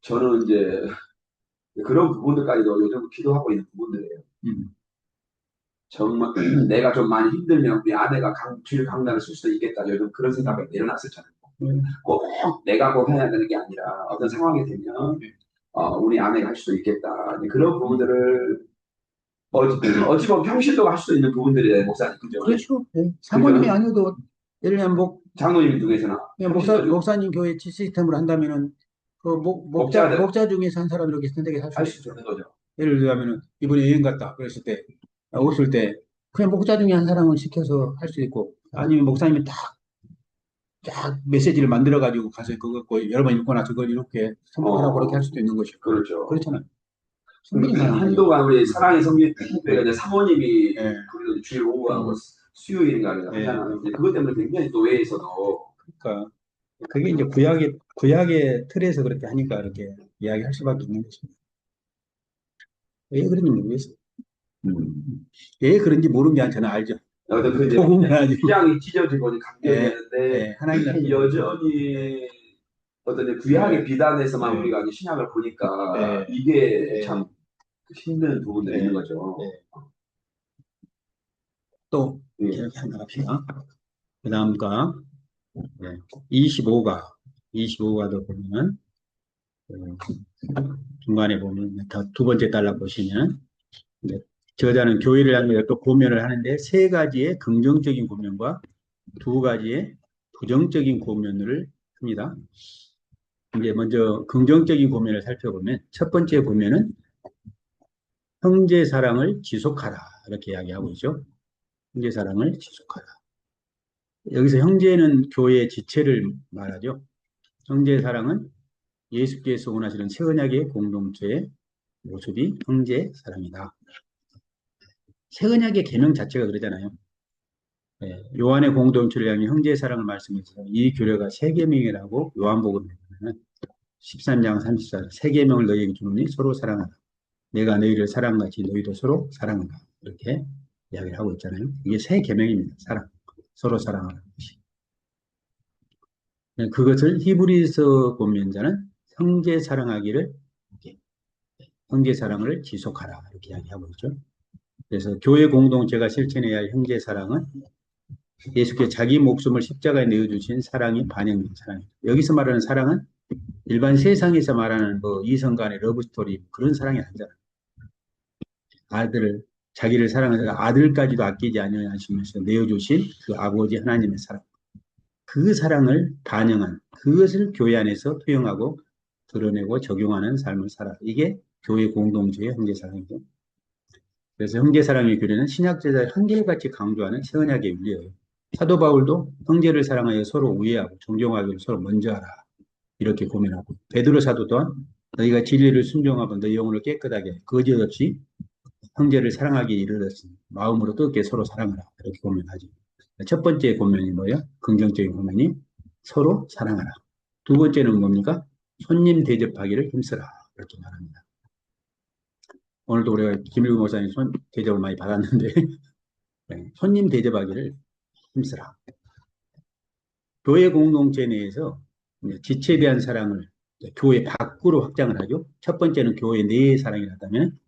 저는 이제 그런 부분들까지도 요즘 기도하고 있는 부분들이에요. 음, 정말 내가 좀 많이 힘들면 우리 아내가 주일 강단을 쓸 수도 있겠다. 요즘 그런 생각이 일어났었잖아요. 꼭 내가 꼭 해야 되는 게 아니라 어떤 상황이 되면 우리 아내가 할 수도 있겠다. 그런 부분들을 어찌 보면 평신도가 할 수도 있는 부분들이에요, 목사님. 그죠? 그렇죠. 예. 사모님이 그죠? 아니어도 예를 들면 장로님 중에서나 목사님 교회 시스템으로 한다면은 그 목자들 목자 중에서 한 사람 이렇게 선택해 할 할 수 수 있죠. 있는 거죠. 예를 들자면은 이번에 여행 갔다 그랬을 때 없을 때 그냥 목자 중에 한 사람을 시켜서 할 수 있고 아니면 목사님이 쫙 메시지를 만들어 가지고 가서 그거 여러 번 읽고 나서 그걸 이렇게 선포하라고 그렇게 할 수도 있는 것이고 그렇죠. 그렇잖아요. 충분히 가능하죠. 한동안 우리 사랑의 성교회가 이제 사모님이 예. 그래도 주일 오후하고 수요일인가 예. 하잖아요. 근데 그것 때문에 굉장히 또 외에서도 그러니까 그게 이제 구약의 틀에서 그렇게 하니까 이렇게 이야기할 수밖에 없는 것입니다. 왜 그런지 모르겠어요. 왜 그런지 모르는 게 아니라 저는 알죠. 어떤 그 이제 복음을 알죠. 휘장이 찢어지고 예, 감겨지는데 예, 하나님 나라 여전히 어떤 이제 구약의 예, 비단에서만 예, 우리가 이제 신약을 보니까 예, 이게 예, 참 힘든 부분들이 있는 예, 거죠. 예. 또 예. 이렇게 한번 합시다. 그 다음가 25가도 보면 그 중간에 보면 두 번째 달라 보시면 이제 저자는 교회를 향해 또 고면을 하는데 세 가지의 긍정적인 고면과 두 가지의 부정적인 고면을 합니다. 이제 먼저 긍정적인 고면을 살펴보면 첫 번째 고면은 형제 사랑을 지속하라 이렇게 이야기하고 있죠. 형제 사랑을 지속하라. 여기서 형제는 교회의 지체를 말하죠. 형제 사랑은 예수께서 원하시는 새 언약의 공동체의 모습이 형제 사랑이다. 새 언약의 계명 자체가 그러잖아요. 예, 요한의 공동체를 향해 형제 사랑을 말씀해서 이 규례가 새 계명이라고 요한복음에 보면 13장 34절 새 계명을 너희에게 주노니 서로 사랑하라. 내가 너희를 사랑같이 너희도 서로 사랑하라. 이렇게 이야기를 하고 있잖아요. 이게 새 계명입니다. 사랑. 서로 사랑하는 것이. 그것을 히브리서 보면자는 형제 사랑하기를 형제 사랑을 지속하라 이렇게 이야기하고 있죠. 그래서 교회 공동체가 실천해야 할 형제 사랑은 예수께서 자기 목숨을 십자가에 내어주신 사랑이 반영된 사랑입니다. 여기서 말하는 사랑은 일반 세상에서 말하는 뭐 이성 간의 러브스토리 그런 사랑이 아니잖아요. 자기를 사랑해서 아들까지도 아끼지 않으시면서 내어주신 그 아버지 하나님의 사랑. 그 사랑을 반영한 그것을 교회 안에서 투영하고 드러내고 적용하는 삶을 살아. 이게 교회 공동체의 형제사랑이죠. 그래서 형제사랑의 교리는 신약제자의 한결같이 강조하는 새언약의 윤리예요. 사도 바울도 형제를 사랑하여 서로 우애하고 존경하기를 서로 먼저 하라. 이렇게 고민하고 베드로 사도 또한 너희가 진리를 순종하고 너희 영혼을 깨끗하게 거짓 없이 형제를 사랑하기에 이르렀으니 마음으로 뜨겁게 서로 사랑하라. 이렇게 고민하죠. 첫 번째 고민이 뭐예요? 긍정적인 고민이 서로 사랑하라. 두 번째는 뭡니까? 손님 대접하기를 힘쓰라. 이렇게 말합니다. 오늘도 우리가 김일구 목사님 대접을 많이 받았는데 손님 대접하기를 힘쓰라. 교회 공동체 내에서 지체에 대한 사랑을 교회 밖으로 확장을 하죠. 첫 번째는 교회 내의 사랑이라면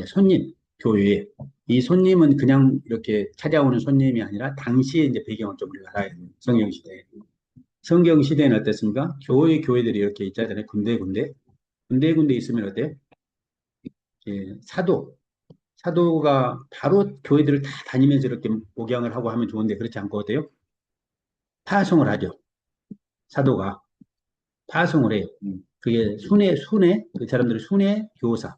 손님, 교회에 이 손님은 그냥 이렇게 찾아오는 손님이 아니라 당시에 이제 배경을 좀 우리가 알아야 돼요. 성경시대에. 성경시대는 어땠습니까? 교회들이 이렇게 있잖아요. 군데 있으면 어때요? 예, 사도가 바로 교회들을 다 다니면서 이렇게 목양을 하고 하면 좋은데 그렇지 않고 어때요? 파송을 하죠. 사도가 파송을 해요. 그게 그 사람들이 순회 교사.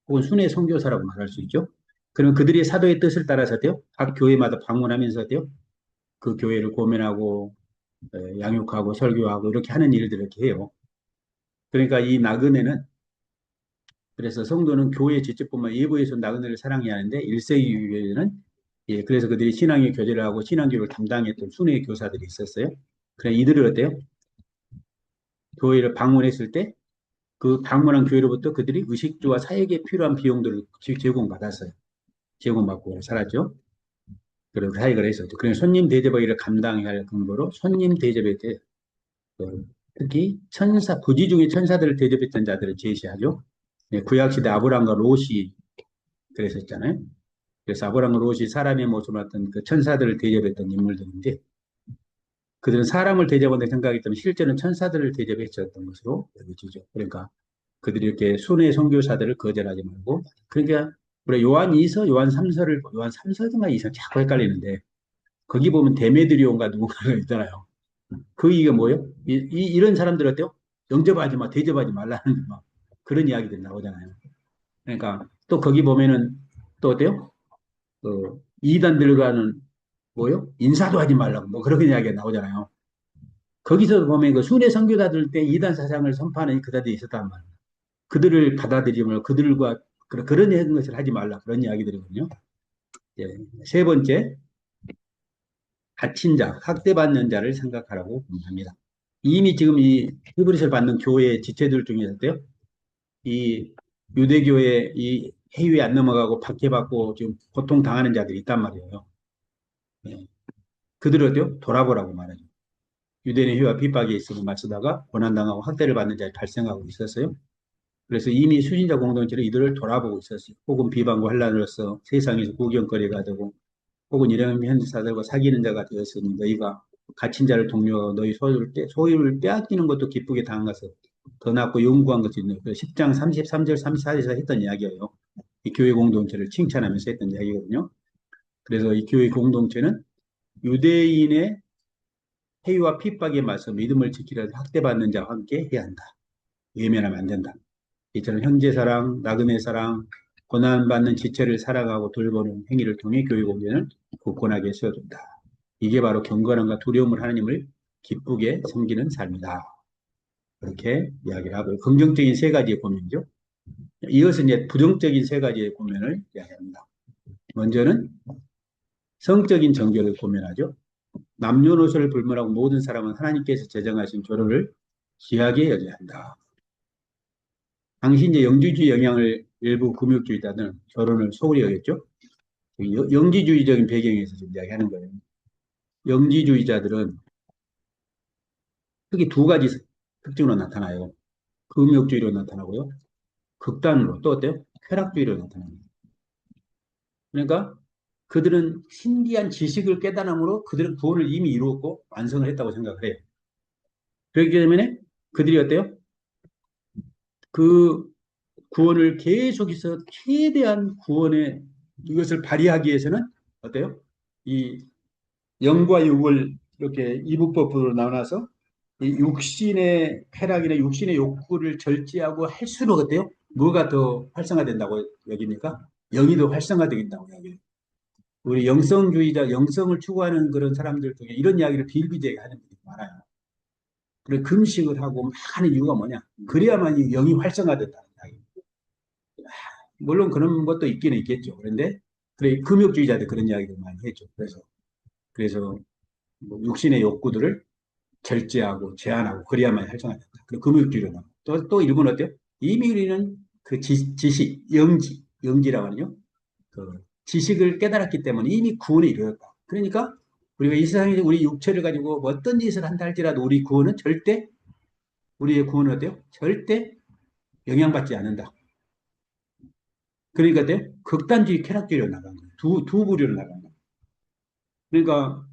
혹은 순회 선교사라고 말할 수 있죠. 그럼 그들이 사도의 뜻을 따라서요. 각 교회마다 방문하면서요. 그 교회를 고면하고 양육하고 설교하고 이렇게 하는 일들을 이렇게 해요. 그러니까 이 나그네는 그래서 성도는 교회 지체뿐만 예부에서 나그네를 사랑해야 하는데 1세기 교회는 예, 그래서 그들이 신앙의 교제를 하고 신앙교육을 담당했던 순회 교사들이 있었어요. 그래 이들을 어때요? 교회를 방문했을 때 그 방문한 교회로부터 그들이 의식주와 사역에 필요한 비용들을 제공받았어요. 제공받고 살았죠. 그리고 사역을 했었죠. 그래서 손님 대접을 감당해야 할 근거로 손님 대접에 대해 특히 천사, 부지 중에 천사들을 대접했던 자들을 제시하죠. 예, 구약시대 아브람과 롯이 그랬었잖아요. 그래서 아브람과 롯이 사람의 모습을 했던 그 천사들을 대접했던 인물들인데 그들은 사람을 대접한다 생각했기 때문에 실제는 천사들을 대접했었던 것으로 여겨지죠. 그러니까 그들이 이렇게 순회 선교사들을 거절하지 말고 그러니까 우리 요한 2서, 요한 3서를 요한 3서든가 2서 자꾸 헷갈리는데 거기 보면 데메드리온과 누군가가 있잖아요. 그 이게 뭐예요? 이런 사람들 어때요? 영접하지 마, 대접하지 말라는 막 그런 이야기들이 나오잖아요. 그러니까 또 거기 보면은 또 어때요? 이단들과는 뭐요? 인사도 하지 말라고 뭐 그런 이야기가 나오잖아요. 거기서 보면 그 순회 선교사들 때 이단 사상을 선포하는 그자들이 있었단 말이에요. 그들을 받아들이면 그들과 그런 것을 하지 말라 그런 이야기들이거든요. 예. 세 번째, 갇힌 자, 학대받는 자를 생각하라고 합니다. 이미 지금 이 히브리서를 받는 교회 지체들 중에서도요, 이 유대교의 이 해유에 안 넘어가고 박해받고 지금 고통당하는 자들이 있단 말이에요. 예. 그들을요, 돌아보라고 말하죠. 유대인의 해와 핍박에 있어서 맞서다가 고난당하고 학대를 받는 자들이 발생하고 있었어요. 그래서 이미 수신자 공동체는 이들을 돌아보고 있었어요. 혹은 비방과 환란으로서 세상에서 구경거리가 되고 혹은 이런 현지사들과 사귀는 자가 되었으니 너희가 갇힌 자를 동료 너희 소유를 빼앗기는 것도 기쁘게 당한 것을 더 낫고 영구한 것이 있는 10장 33절 34절에서 했던 이야기예요. 이 교회 공동체를 칭찬하면서 했던 이야기거든요. 그래서 이 교회 공동체는 유대인의 해유와 핍박에 맞서 믿음을 지키려 학대받는 자와 함께 해야 한다. 외면하면 안 된다. 이처럼 형제사랑, 나그네사랑, 고난받는 지체를 사랑하고 돌보는 행위를 통해 교회 공동체는 굳건하게 세워준다. 이게 바로 경건함과 두려움을 하나님을 기쁘게 섬기는 삶이다. 그렇게 이야기를 하고 긍정적인 세 가지의 고민이죠. 이것은 이제 부정적인 세 가지의 고민을 이야기합니다. 먼저는 성적인 정결을 고민하죠. 남녀노소를 불문하고 모든 사람은 하나님께서 제정하신 결혼을 귀하게 여겨야 한다. 당시 이제 영지주의 영향을 일부 금욕주의자들은 결혼을 소홀히 여겼죠. 영지주의적인 배경에서 지금 이야기하는 거예요. 영지주의자들은 특히 두 가지 특징으로 나타나요. 금욕주의로 나타나고요. 극단으로 또 어때요? 쾌락주의로 나타납니다. 그러니까 그들은 신비한 지식을 깨달음으로 그들은 구원을 이미 이루었고 완성을 했다고 생각을 해요. 그렇기 때문에 그들이 어때요? 그 구원을 계속해서 최대한 구원의 이것을 발휘하기 위해서는 어때요? 이 영과 육을 이렇게 이분법으로 나눠서 이 육신의 쾌락이나 육신의 욕구를 절제하고 할수록 어때요? 뭐가 더 활성화된다고 여깁니까? 영이 더 활성화되겠다고 여겨요. 우리 영성주의자, 영성을 추구하는 그런 사람들 중에 이런 이야기를 비일비재하게 하는 분들이 많아요. 그래 금식을 하고 막 하는 이유가 뭐냐? 그래야만 이 영이 활성화된다는 이야기. 물론 그런 것도 있기는 있겠죠. 그런데 그래 금욕주의자들 그런 이야기를 많이 했죠. 그래서 뭐 육신의 욕구들을 절제하고 제한하고 그래야만 활성화된다. 그리고 금욕주의로 나와. 또 일본 어때요? 이미 우리는 그 지식, 영지라고 하는요. 그 지식을 깨달았기 때문에 이미 구원에 이르렀다. 그러니까 우리가 이 세상에 우리 육체를 가지고 뭐 어떤 짓을 한다 할지라도 우리 구원은 절대 우리의 구원은 어때요? 절대 영향받지 않는다. 그러니까 어때요? 극단주의 쾌락주의로 나간 거예요. 두 부류로 나간 거예요. 그러니까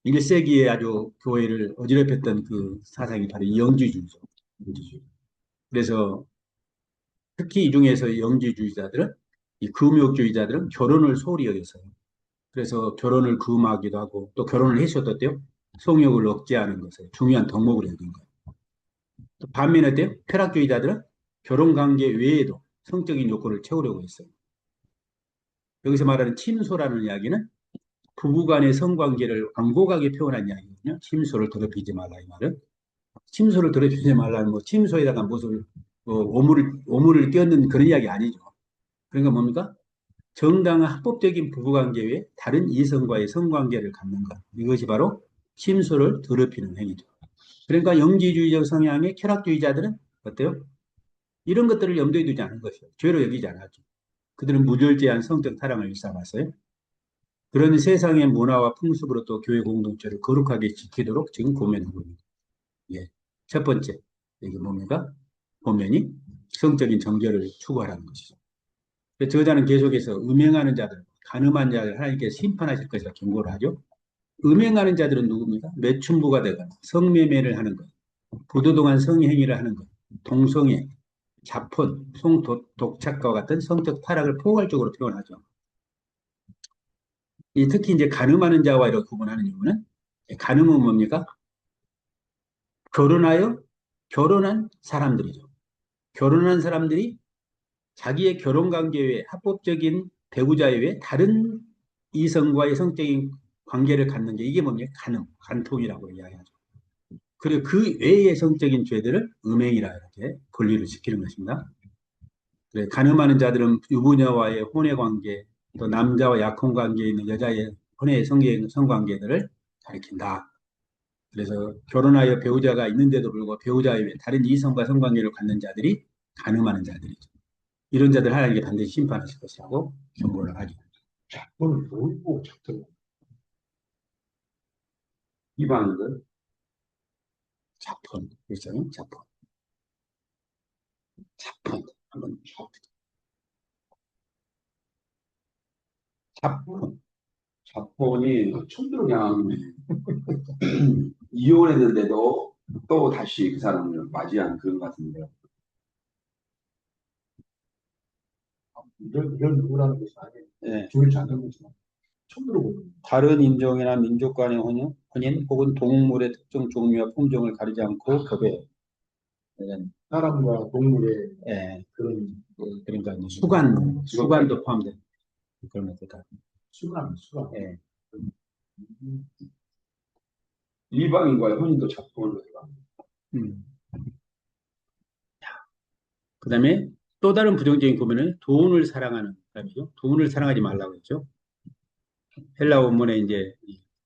1세기에 아주 교회를 어지럽혔던 그 사상이 바로 이 영지주의죠. 영지주의. 그래서 특히 이 중에서 영지주의자들은 이 금욕주의자들은 결혼을 소홀히 여겼어요. 그래서 결혼을 금하기도 하고 또 결혼을 해서도 어때요? 성욕을 억제하는 것을 중요한 덕목으로 여긴 거예요. 또 반면에 어때요? 쾌락주의자들은 결혼 관계 외에도 성적인 욕구를 채우려고 했어요. 여기서 말하는 침소라는 이야기는 부부간의 성관계를 완곡하게 표현한 이야기거든요. 침소를 더럽히지 말라 이 말은. 침소를 더럽히지 말라는 뭐 침소에다가 무슨 뭐 오물을 끼얹는 그런 이야기 아니죠. 그러니까 뭡니까? 정당한 합법적인 부부관계 외에 다른 이성과의 성관계를 갖는 것. 이것이 바로 침소를 더럽히는 행위죠. 그러니까 영지주의적 성향의 쾌락주의자들은 어때요? 이런 것들을 염두에 두지 않은 것이요. 죄로 여기지 않았죠. 그들은 무절제한 성적 타락을 일삼았어요. 그런 세상의 문화와 풍습으로 또 교회 공동체를 거룩하게 지키도록 지금 고민하고 있는 거예요. 예. 첫 번째, 이게 뭡니까? 고면이 성적인 정결을 추구하라는 것이죠. 저자는 계속해서 음행하는 자들, 간음한 자들 하나님께서 심판하실 것이라 경고를 하죠. 음행하는 자들은 누굽니까? 매춘부가 되거나 성매매를 하는 것, 부도덕한 성행위를 하는 것, 동성애, 자폰, 독착과 같은 성적 타락을 포괄적으로 표현하죠. 특히 이제 간음하는 자와 이렇게 구분하는 이유는 간음은 뭡니까? 결혼한 사람들이죠. 결혼한 사람들이 자기의 결혼 관계 외에 합법적인 배우자 외에 다른 이성과의 성적인 관계를 갖는 게 이게 뭡니까? 간통이라고 이야기하죠. 그리고 그 외의 성적인 죄들을 음행이라 이렇게 분리를 시키는 것입니다. 그래, 간음하는 자들은 유부녀와의 혼외 관계, 또 남자와 약혼 관계에 있는 여자의 혼외 성관계들을 가리킨다. 그래서 결혼하여 배우자가 있는데도 불구하고 배우자 외에 다른 이성과 성관계를 갖는 자들이 간음하는 자들이죠. 이런 자들 하나님께 반드시 심판하실 것이라고 경고를 하죠. 오늘 뭘 보고 작전 이방인들 자폰, 그렇죠? 자폰. 한번 자폰. 자본이 처음 들어. 그냥 이혼했는데도 또 다시 그 사람을 맞이한 그런 것 같은데요. 이런 누구라는 것이 아니에요. 예. 중요치 않는 거지만 처음 들어보는. 다른 인종이나 민족 간의 혼인 혹은 동물의 특정 종류와 품종을 가리지 않고 교배. 사람과 동물의 예. 그런 그러니까 이제 수간도 포함된 그런 것들. 수간. 예. 이방인과의 혼인도 자본으로 해가. 그 다음에 또 다른 부정적인 고면은 돈을 사랑하는 사람이죠. 돈을 사랑하지 말라고 했죠. 헬라 원문에 이제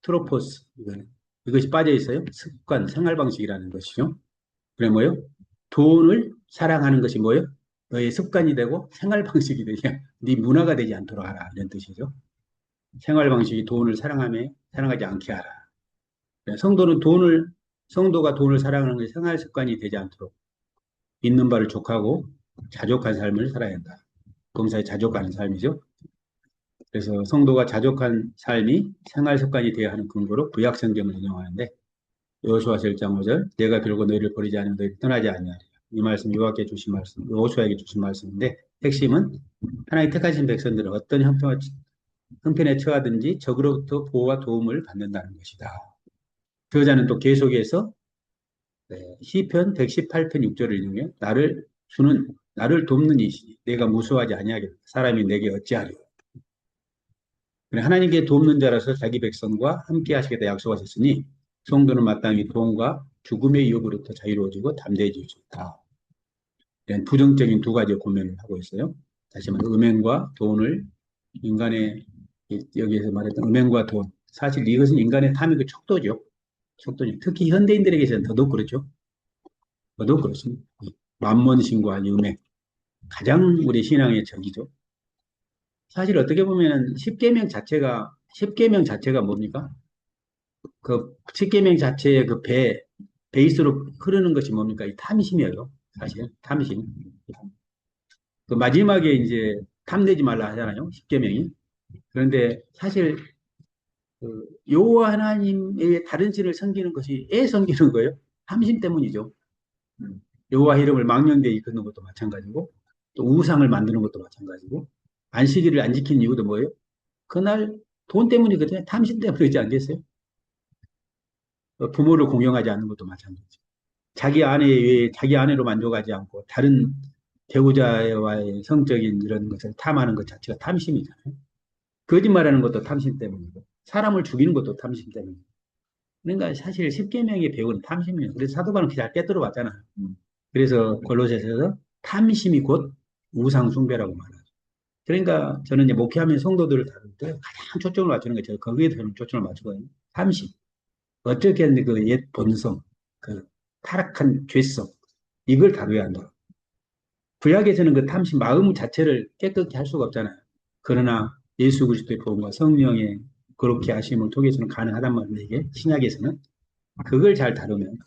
트로포스, 이것이 빠져 있어요. 습관, 생활 방식이라는 것이죠. 그래 뭐요? 돈을 사랑하는 것이 뭐요? 너의 습관이 되고 생활 방식이 되냐? 네 문화가 되지 않도록 하라. 이런 뜻이죠. 생활 방식이 돈을 사랑하지 않게 하라. 성도가 돈을 사랑하는 것이 생활 습관이 되지 않도록 있는 바를 족하고 자족한 삶을 살아야 한다. 범사에 자족하는 삶이죠. 그래서 성도가 자족한 삶이 생활 습관이 되어야 하는 근거로 구약 성경을 인용하는데 여호수아서 1장 5절 내가 결국 너희를 버리지 않으면 너희를 떠나지 아니하리라. 이 말씀 여호와께 주신 말씀, 여호수아에게 주신 말씀인데 핵심은 하나님 택하신 백성들은 어떤 형편에 처하든지 적으로부터 보호와 도움을 받는다는 것이다. 저자는 또 계속해서 시편 118편 6절을 인용해 나를 돕는 이시니 내가 무수하지 아니하겠다. 사람이 내게 어찌하리요. 하나님께 돕는 자라서 자기 백성과 함께 하시겠다 약속하셨으니 성도는 마땅히 돈과 죽음의 유혹으로부터 자유로워지고 담대해질 수 있다. 이런 부정적인 두 가지 고민을 하고 있어요. 다시 말해 음행과 돈을 인간의 여기에서 말했던 음행과 돈 사실 이것은 인간의 탐욕의 척도죠. 특히 현대인들에게서는 더더욱 그렇죠. 더더욱 그렇습니다. 만몬신과 음행 가장 우리 신앙의 적이죠. 사실 어떻게 보면 십계명 자체가 뭡니까? 그 십계명 자체의 그 베이스로 흐르는 것이 뭡니까? 이 탐심이에요. 사실 탐심. 그 마지막에 이제 탐내지 말라 하잖아요. 십계명이. 그런데 사실 그 여호와 하나님의 다른 신을 섬기는 것이 애 섬기는 거예요. 탐심 때문이죠. 여호와 이름을 망령되이 이끄는 것도 마찬가지고 또 우상을 만드는 것도 마찬가지고 안식일을 안 지키는 이유도 뭐예요? 그날 돈 때문이거든요. 탐심 때문이지 않겠어요? 부모를 공경하지 않는 것도 마찬가지죠. 자기 아내 외에 자기 아내로 만족하지 않고 다른 배우자와의 성적인 이런 것을 탐하는 것 자체가 탐심이잖아요. 거짓말하는 것도 탐심 때문이고, 사람을 죽이는 것도 탐심 때문이고. 그러니까 사실 십계명의 배우는 탐심이에요. 그래서 사도 바울은 잘 꿰뚫어 봤잖아요. 그래서 골로새서에서 탐심이 곧 우상 숭배라고 말하죠. 그러니까 저는 이제 목회하면 성도들을 다룰 때 가장 초점을 맞추는 게 제가 거기에 저는 초점을 맞추거든요. 탐심. 어떻게 했는데 그 옛 본성, 그 타락한 죄성, 이걸 다루어야 한다. 구약에서는 그 탐심, 마음 자체를 깨끗게 할 수가 없잖아요. 그러나 예수 그리스도의 복음과 성령의 그렇게 하심을 통해서는 가능하단 말이에요. 이게 신약에서는 그걸 잘 다루면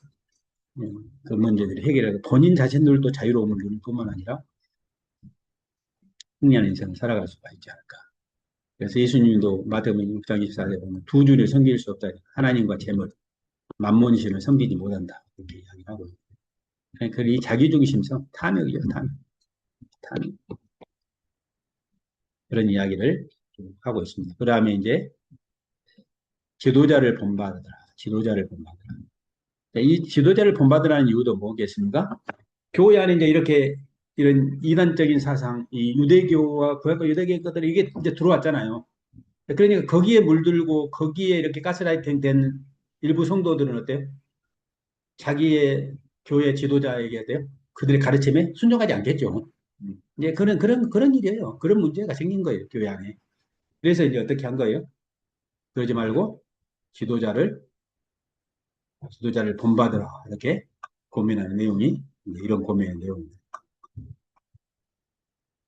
그 문제들이 해결하고 본인 자신들도 자유로움을 누릴 뿐만 아니라 승리하는 인생을 살아갈 수가 있지 않을까. 그래서 예수님도 마태복음 6장 24절에 보면 두 주를 섬길 수 없다. 하나님과 재물, 만몬신을 섬기지 못한다. 이렇게 이야기하고 있어요. 그러니까 이 자기중심성, 탐욕이요, 탐욕. 탐욕. 그런 이야기를 하고 있습니다. 그 다음에 이제 지도자를 본받으라. 지도자를 본받으라. 이 지도자를 본받으라는 이유도 뭐겠습니까? 교회 안에 이제 이렇게 이런 이단적인 사상, 이 유대교와 구약과 유대교의 것들이 이게 이제 들어왔잖아요. 그러니까 거기에 물들고 거기에 이렇게 가스라이팅 된 일부 성도들은 어때요? 자기의 교회 지도자에게 돼요? 그들의 가르침에 순종하지 않겠죠. 이제 그런 일이에요. 그런 문제가 생긴 거예요, 교회 안에. 그래서 이제 어떻게 한 거예요? 그러지 말고 지도자를 본받으라. 이렇게 고민하는 내용이 이런 고민의 내용입니다.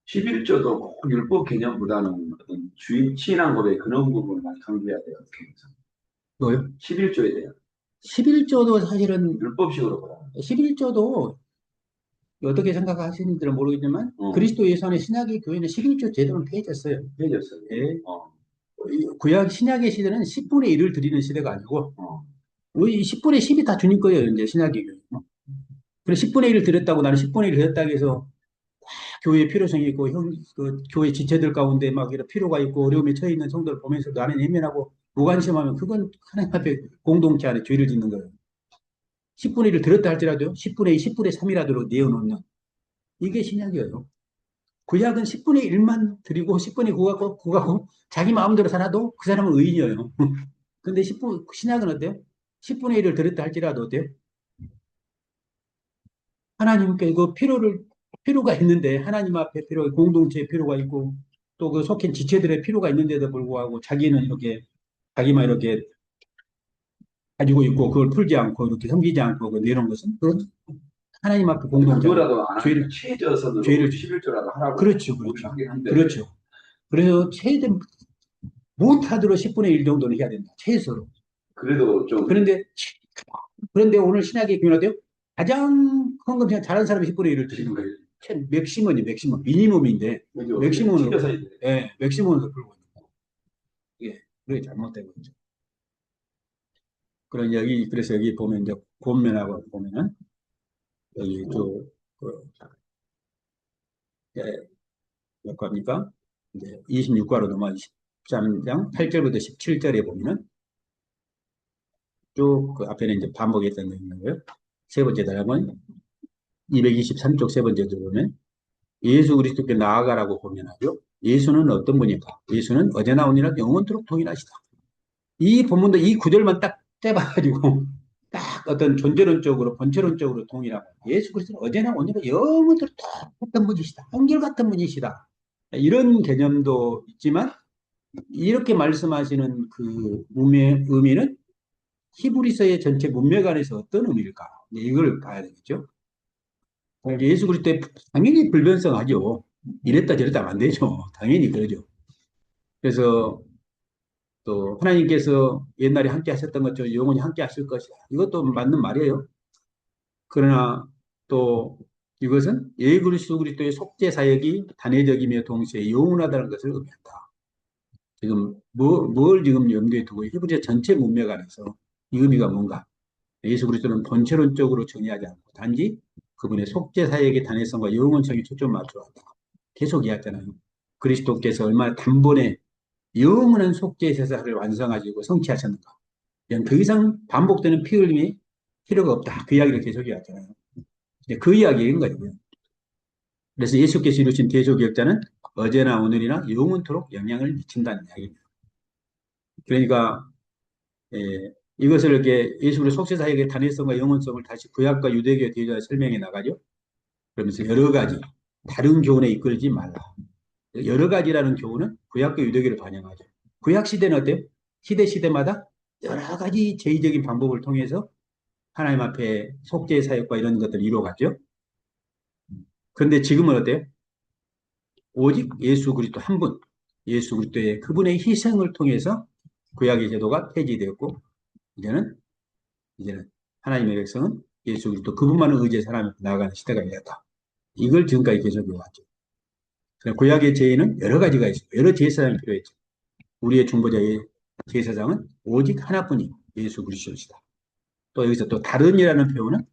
11조도 꼭 율법 개념보다는 어떤 주인 신앙 고백 그런 부분을 많이 강조해야 돼요. 어떻게 해서. 뭐요? 11조에 대한 11조도 사실은 율법식으로 보다. 11조도 어떻게 생각하시는지는 모르겠지만 어. 그리스도 예수 안에 신약의 교회는 11조 제도는 폐해졌어요. 해졌어요. 예. 어. 구약 신약의 시대는 10분의 1을 드리는 시대가 아니고 어. 우리 10분의 10이 다 주님 거예요. 이제 신약의 교회. 그래서 10분의 1을 드렸다고 나는 10분의 1을 드렸다고 해서 교회에 필요성이 있고 그 교회 지체들 가운데 막 이런 필요가 있고 어려움에 처해 있는 성도를 보면서 나는 예민하고 무관심하면 그건 하나님 앞에 공동체 안에 죄를 짓는 거예요. 10분의 1을 드렸다 할지라도요. 10분의 2, 10분의 3이라도 내어놓는 이게 신약이에요. 구약은 10분의 1만 드리고 10분의 9가고 자기 마음대로 살아도 그 사람은 의인이에요. 근데 10분, 신약은 어때요? 10분의 1을 드렸다 할지라도 어때요? 하나님께 그 필요가 있는데 하나님 앞에 공동체의 필요가 있고 또 그 속한 지체들의 필요가 있는데도 불구하고 자기는 이렇게 자기만 이렇게 가지고 있고 그걸 풀지 않고 이렇게 섬기지 않고 내놓은 것은 그 하나님 앞에 공동체 그거라도 안 죄를 하면 최저선으로 죄를 11조라도 하라고 그렇죠, 우리 그렇죠, 하긴 한데 그렇죠. 그래서 최대 못하도록 10분의 1 정도는 해야 된다. 최소로. 그래도 좀 그런데 오늘 신약의 교회는 어때요? 가장 헌금 잘하는 사람이 10분의 1을 드리는 거예요. 맥시멈이 맥시멈 미니멈인데 맥시멈으로 최저선이 돼. 예, 맥시멈으로 풀고 있는 거예요. 예, 그게 잘못되고 있죠. 그래서 여기 보면 이제 본면하고 보면은 여기 그, 예, 몇 과입니까? 이제 26과로 넘어 13장 8절부터 17절에 보면은 쭉 그 앞에는 이제 반복했던 내용이고요. 세 번째 단락은 223쪽 세 번째 보면 예수 그리스도께 나아가라고 고면하죠. 예수는 어떤 분인가? 예수는 어제나 오늘나 영원토록 동일하시다. 이 본문도 이 구절만 딱 떼봐가지고 딱 어떤 존재론적으로 본체론적으로 동일하고 예수 그리스도는 어제나 오늘나 영원토록 똑같은 분이시다. 한결같은 분이시다. 이런 개념도 있지만 이렇게 말씀하시는 그 의미는 히브리서의 전체 문맥 안에서 어떤 의미일까? 이걸 봐야 되겠죠. 예수 그리스도의 당연히 불변성하죠. 이랬다 저랬다 하면 안 되죠. 당연히 그러죠. 그래서 또 하나님께서 옛날에 함께 하셨던 것처럼 영원히 함께 하실 것이다. 이것도 맞는 말이에요. 그러나 또 이것은 예수 그리스도의 속죄 사역이 단회적이며 동시에 영원하다는 것을 의미한다. 지금 뭘 지금 염두에 두고 히브리서 전체 문맥 안에서 이 의미가 뭔가? 예수 그리스도는 본체론적으로 정의하지 않고 단지 그분의 속죄 사역의 단회성과 영원성에 초점을 맞춰왔다. 계속 이야기하잖아요. 그리스도께서 얼마나 단번에 영원한 속죄 제사를 완성하시고 성취하셨는가. 이건 더 이상 반복되는 피 흘림이 필요가 없다. 그 이야기를 계속 이야기하잖아요. 그 이야기인 거예요. 그래서 예수께서 이루신 대속역사는 어제나 오늘이나 영원토록 영향을 미친다는 이야기입니다. 그러니까 이것을 이렇게 예수 그리스도 속죄사역의 단회성과 영원성을 다시 구약과 유대교의 대조에 설명해 나가죠. 그러면서 여러 가지 다른 교훈에 이끌지 말라. 여러 가지라는 교훈은 구약과 유대교를 반영하죠. 구약 시대는 어때요? 시대마다 여러 가지 제의적인 방법을 통해서 하나님 앞에 속죄 사역과 이런 것들을 이루어갔죠. 그런데 지금은 어때요? 오직 예수 그리스도 한 분, 예수 그리스도의 그분의 희생을 통해서 구약의 제도가 폐지되었고 이제는 하나님의 백성은 예수 그리스도 그분만을 의지해 사람이 나아가는 시대가 되었다. 이걸 지금까지 계속해 왔죠. 구약의 제의는 여러 가지가 있어요. 여러 제사장이 필요했죠. 우리의 중보자의 제사장은 오직 하나뿐인 예수 그리스도시다. 또 여기서 또 다른이라는 표현은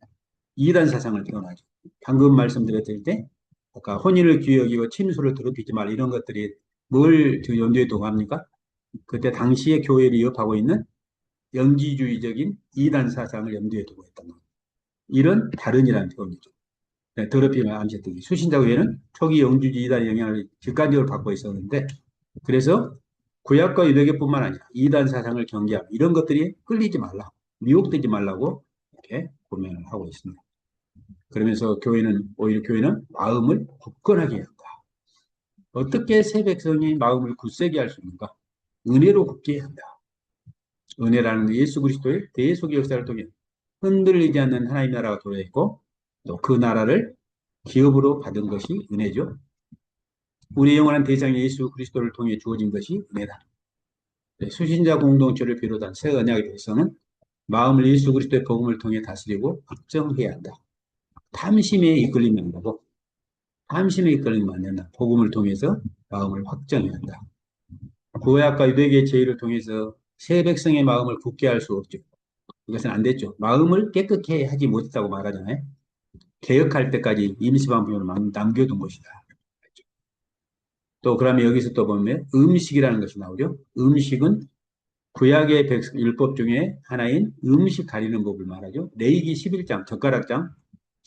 이단 사상을 표현하죠. 방금 말씀드렸을 때 아까 혼인을 귀여기고 침수를 더럽히지 말라 이런 것들이 뭘 염두에 두고 합니까? 그때 당시의 교회를 위협하고 있는 영지주의적인 이단 사상을 염두에 두고 했단 말이에요. 이런 다른이라는 표현이죠. 더럽히면 암시했더니 수신자 교회는 초기 영주주의 이단의 영향을 직관적으로 받고 있었는데 그래서 구약과 유대교뿐만 아니라 이단 사상을 경계하고 이런 것들이 끌리지 말라, 미혹되지 말라고 이렇게 고민을 하고 있습니다. 그러면서 오히려 교회는 마음을 굳건하게 해야 한다. 어떻게 새 백성이 마음을 굳세게 할 수 있는가? 은혜로 굳게 해야 한다. 은혜라는 예수 그리스도의 대속의 역사를 통해 흔들리지 않는 하나님 나라가 도래했고 또 그 나라를 기업으로 받은 것이 은혜죠. 우리 영원한 대장 예수 그리스도를 통해 주어진 것이 은혜다. 수신자 공동체를 비롯한 새 언약의 백성은 마음을 예수 그리스도의 복음을 통해 다스리고 확정해야 한다. 탐심에 이끌리면 안 되고 탐심에 이끌리면 안 된다. 복음을 통해서 마음을 확정해야 한다. 구약과 유대교의 제의를 통해서 새 백성의 마음을 굳게 할 수 없죠. 이것은 안 됐죠. 마음을 깨끗게 하지 못했다고 말하잖아요. 개혁할 때까지 임시방편으로 남겨둔 것이다. 또 그러면 여기서 또 보면 음식이라는 것이 나오죠. 음식은 구약의 율법 중에 하나인 음식 가리는 법을 말하죠. 레위기 11장 젓가락장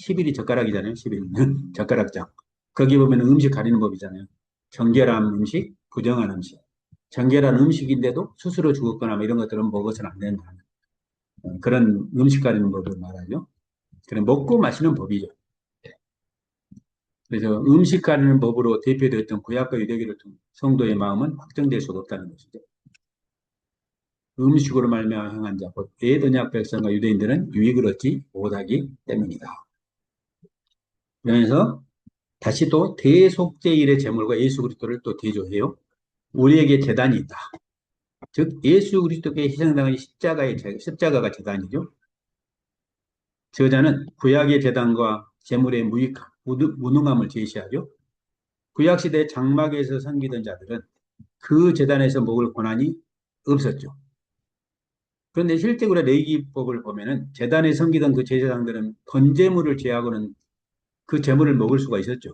10일이 젓가락이잖아요. 11은 젓가락장. 거기 보면 음식 가리는 법이잖아요. 정결한 음식, 부정한 음식. 정결한 음식인데도 스스로 죽었거나 뭐 이런 것들은 먹어서는 안 된다. 그런 음식 가리는 법을 말하죠. 그래 먹고 마시는 법이죠. 그래서 음식 가리는 법으로 대표되었던 구약과 유대교를 통해 성도의 마음은 확정될 수가 없다는 것이죠. 음식으로 말미암아 행한 자, 곧 옛언약 백성과 유대인들은 유익을 얻지 못하기 때문이다. 그러면서 다시 또 대속죄일의 제물과 예수 그리스도를 또 대조해요. 우리에게 제단이 있다. 즉 예수 그리스도께 희생당한 십자가가 제단이죠. 저자는 구약의 제단과 제물의 무익함, 무능함을 제시하죠. 구약시대 장막에서 섬기던 자들은 그 제단에서 먹을 권한이 없었죠. 그런데 실제로 레위기법을 보면은 제단에 섬기던 그 제사장들은 번제물을 제하고는 그 제물을 먹을 수가 있었죠.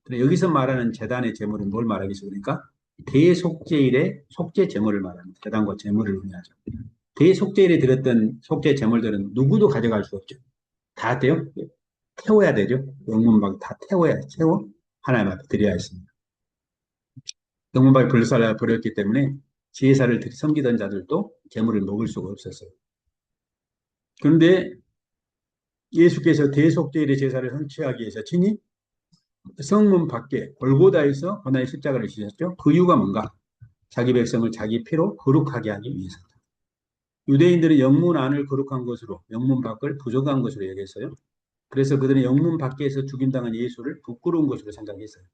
근데 여기서 말하는 제단의 제물은 뭘 말하겠습니까? 대속죄일의 속죄 제물을 말합니다. 제단과 제물을 의미하죠. 대속죄일에 들었던 속죄 제물들은 누구도 가져갈 수 없죠. 다 돼요? 태워야 되죠. 영문박 다 태워 하나님 앞에 드려야 했습니다. 영문박이 불살라 버렸기 때문에 제사를 섬기던 자들도 제물을 먹을 수가 없었어요. 그런데 예수께서 대속죄일의 제사를 성취하기 위해서 친히 성문 밖에 골고다에서 고난의 십자가를 지셨죠. 그 이유가 뭔가? 자기 백성을 자기 피로 거룩하게 하기 위해서다. 유대인들은 영문 안을 거룩한 것으로 영문 밖을 부족한 것으로 여겼어요. 그래서 그들은 영문 밖에서 죽임당한 예수를 부끄러운 것으로 생각했어요.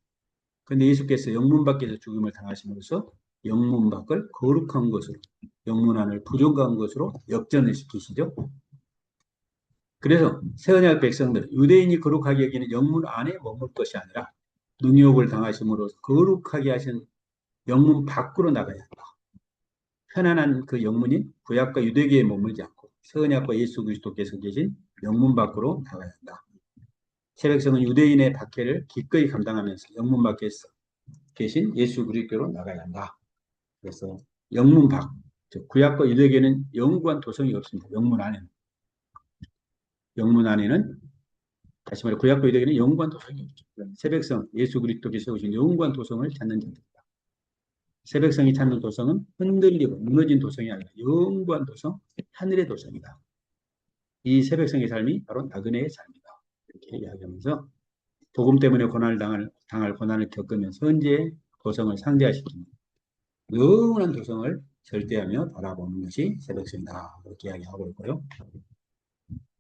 그런데 예수께서 영문 밖에서 죽임을 당하심으로써 영문 밖을 거룩한 것으로 영문 안을 부족한 것으로 역전을 시키시죠. 그래서 새언약 백성들은 유대인이 거룩하게 여기는 영문 안에 머물 것이 아니라 능욕을 당하심으로 거룩하게 하신 영문 밖으로 나가야 한다. 편안한 그 영문인 구약과 유대교에 머물지 않고 새언약과 예수 그리스도께서 계신 영문 밖으로 나가야 한다. 새 백성은 유대인의 박해를 기꺼이 감당하면서 영문 밖에서 계신 예수 그리스도로 나가야 한다. 그래서 영문 밖, 즉 구약과 유대교는 영구한 도성이 없습니다. 영문 안에는 다시 말해 구약과 유대교는 영원한 도성이 없죠. 새백성, 예수 그리스도께서 세우신 영원한 도성을 찾는 자들이다. 새백성이 찾는 도성은 흔들리고 무너진 도성이 아니라 영원한 도성, 하늘의 도성이다. 이 새백성의 삶이 바로 나그네의 삶이다. 이렇게 이야기하면서 복음 때문에 당할 고난을 겪으면서 현재의 도성을 상대화시키는 영원한 도성을 절대하며 바라보는 것이 새백성이다. 이렇게 이야기하고 있고요.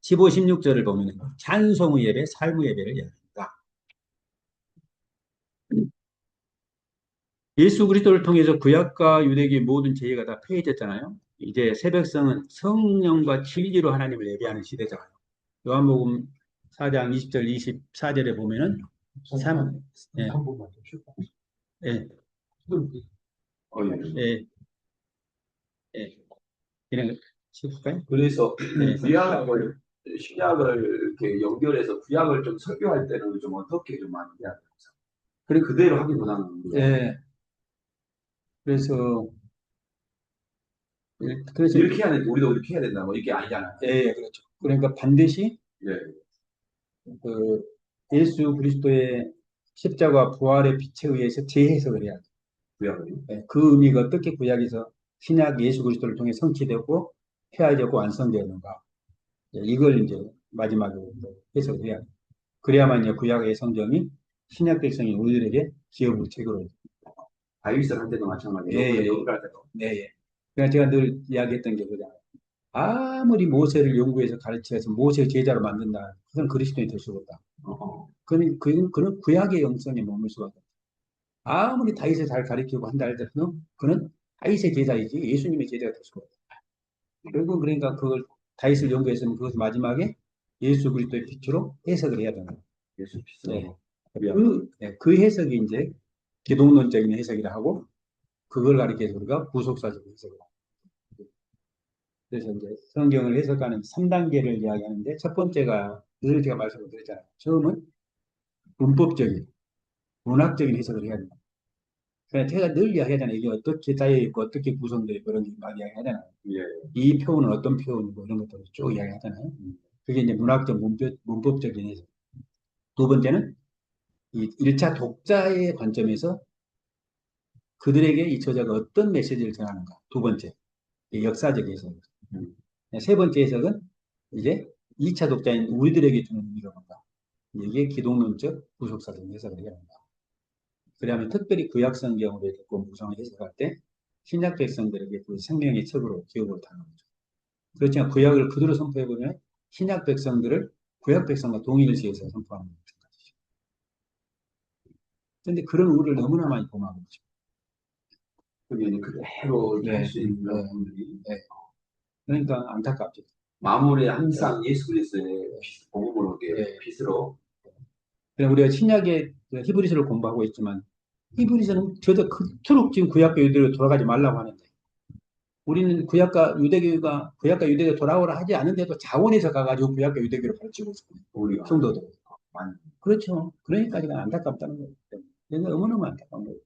15, 16절을 보면 찬송의 예배, 삶의 예배를 이야기합니다. 예수 그리스도를 통해서 구약과 유대교의 모든 제의가 다 폐해졌잖아요. 이제 새백성은 성령과 진리로 하나님을 예배하는 시대잖아요. 요한복음 4장 20절, 24절에 보면은 예, 한 번만 좀 쉴까? 예, 예. 예, 예. 이런 거 칠까요? 그래서 네. 구약을 신약을 이렇게 연결해서 구약을 좀 설교할 때는 좀 어떻게 좀 많이 해야 돼요? 그래 그대로 하기보다는 예. 그래서 그래서 이렇게 해야 돼 우리도 이렇게 해야 된다 뭐 이게 아니잖아요. 예, 그렇죠. 그러니까 반드시 예. 그 예수 그리스도의 십자가 부활의 빛에 의해서 재해석을 해야 돼요. 구약을. 예, 그 의미가 어떻게 구약에서 신약 예수 그리스도를 통해 성취되고 폐하되고 완성되는가. 예, 이걸 이제 마지막으로 해석을 해야 돼요. 그래야만 이제 구약의 성경이 신약 백성인 우리들에게 기업으로 책으로. 다윗을 할 때도 마찬가지예요. 예, 예, 연구할 때도. 네, 예. 그러니까 제가 늘 이야기했던 게 그냥 아무리 모세를 연구해서 가르쳐서 모세의 제자로 만든다. 그건 그리스도인이 될 수가 없다. 그는 구약의 영성에 머물 수가 없다. 아무리 다윗을 잘 가르치고 한다 할때도 그는 다윗의 제자이지 예수님의 제자가 될 수가 없다. 결국 그러니까 그걸 다윗을 연구했으면 그것을 마지막에 예수 그리스도의 빛으로 해석을 해야 되는 거예요. 예수 피스로. 네. 그 해석이 이제 기독론적인 해석이라 하고 그걸 가리켜서 우리가 구속사적인 해석을 합니다. 그래서 이제 성경을 해석하는 3단계를 이야기하는데 첫 번째가 늘 제가 말씀을 드렸잖아요. 처음은 문법적인, 문학적인 해석을 해야 됩니다. 그러니까 제가 늘 이야기하잖아요. 이게 어떻게 짜여 있고 어떻게 구성되어 있고 이런 막 이야기하잖아요. 예. 이 표현은 어떤 표현이고 이런 것들을 쭉 이야기하잖아요. 그게 이제 문학적, 문법적인 해석. 두 번째는 이 1차 독자의 관점에서 그들에게 이 저자가 어떤 메시지를 전하는가. 두 번째, 이 역사적 해석. 세 번째 해석은 이제 2차 독자인 우리들에게 주는 의미가 뭔가. 이게 기독론적 구속사적 해석을 해야 합니다. 그러면 특별히 구약 성경으로 이렇게 구성을 해석할 때 신약 백성들에게 그 생명의 척으로 기업으로 다는 거죠. 그렇지만 구약을 그대로 선포해 보면 신약 백성들을 구약 백성과 동일시해서 선포하는 것이죠. 그런데 그런 우를 너무나 많이 범하고 있죠. 그게 이제 그대로 네, 할 수 있는 네, 분들이 네. 그러니까 안타깝죠. 마무리에 항상 예수 그리스도의 복음으로 이렇게 네. 빛으로. 그냥 우리가 신약의 히브리서를 공부하고 있지만 히브리서는 저도 그토록 지금 구약과 유대교로 돌아가지 말라고 하는데 우리는 구약과 유대교 돌아오라 하지 않은데도 자원해서 가가지고 구약과 유대교를 가르치고 있어요. 우리가 성도들. 많이. 그렇죠. 그러니까 제가 안타깝다는 거예요. 내가 너무너무 안타까운 거예요.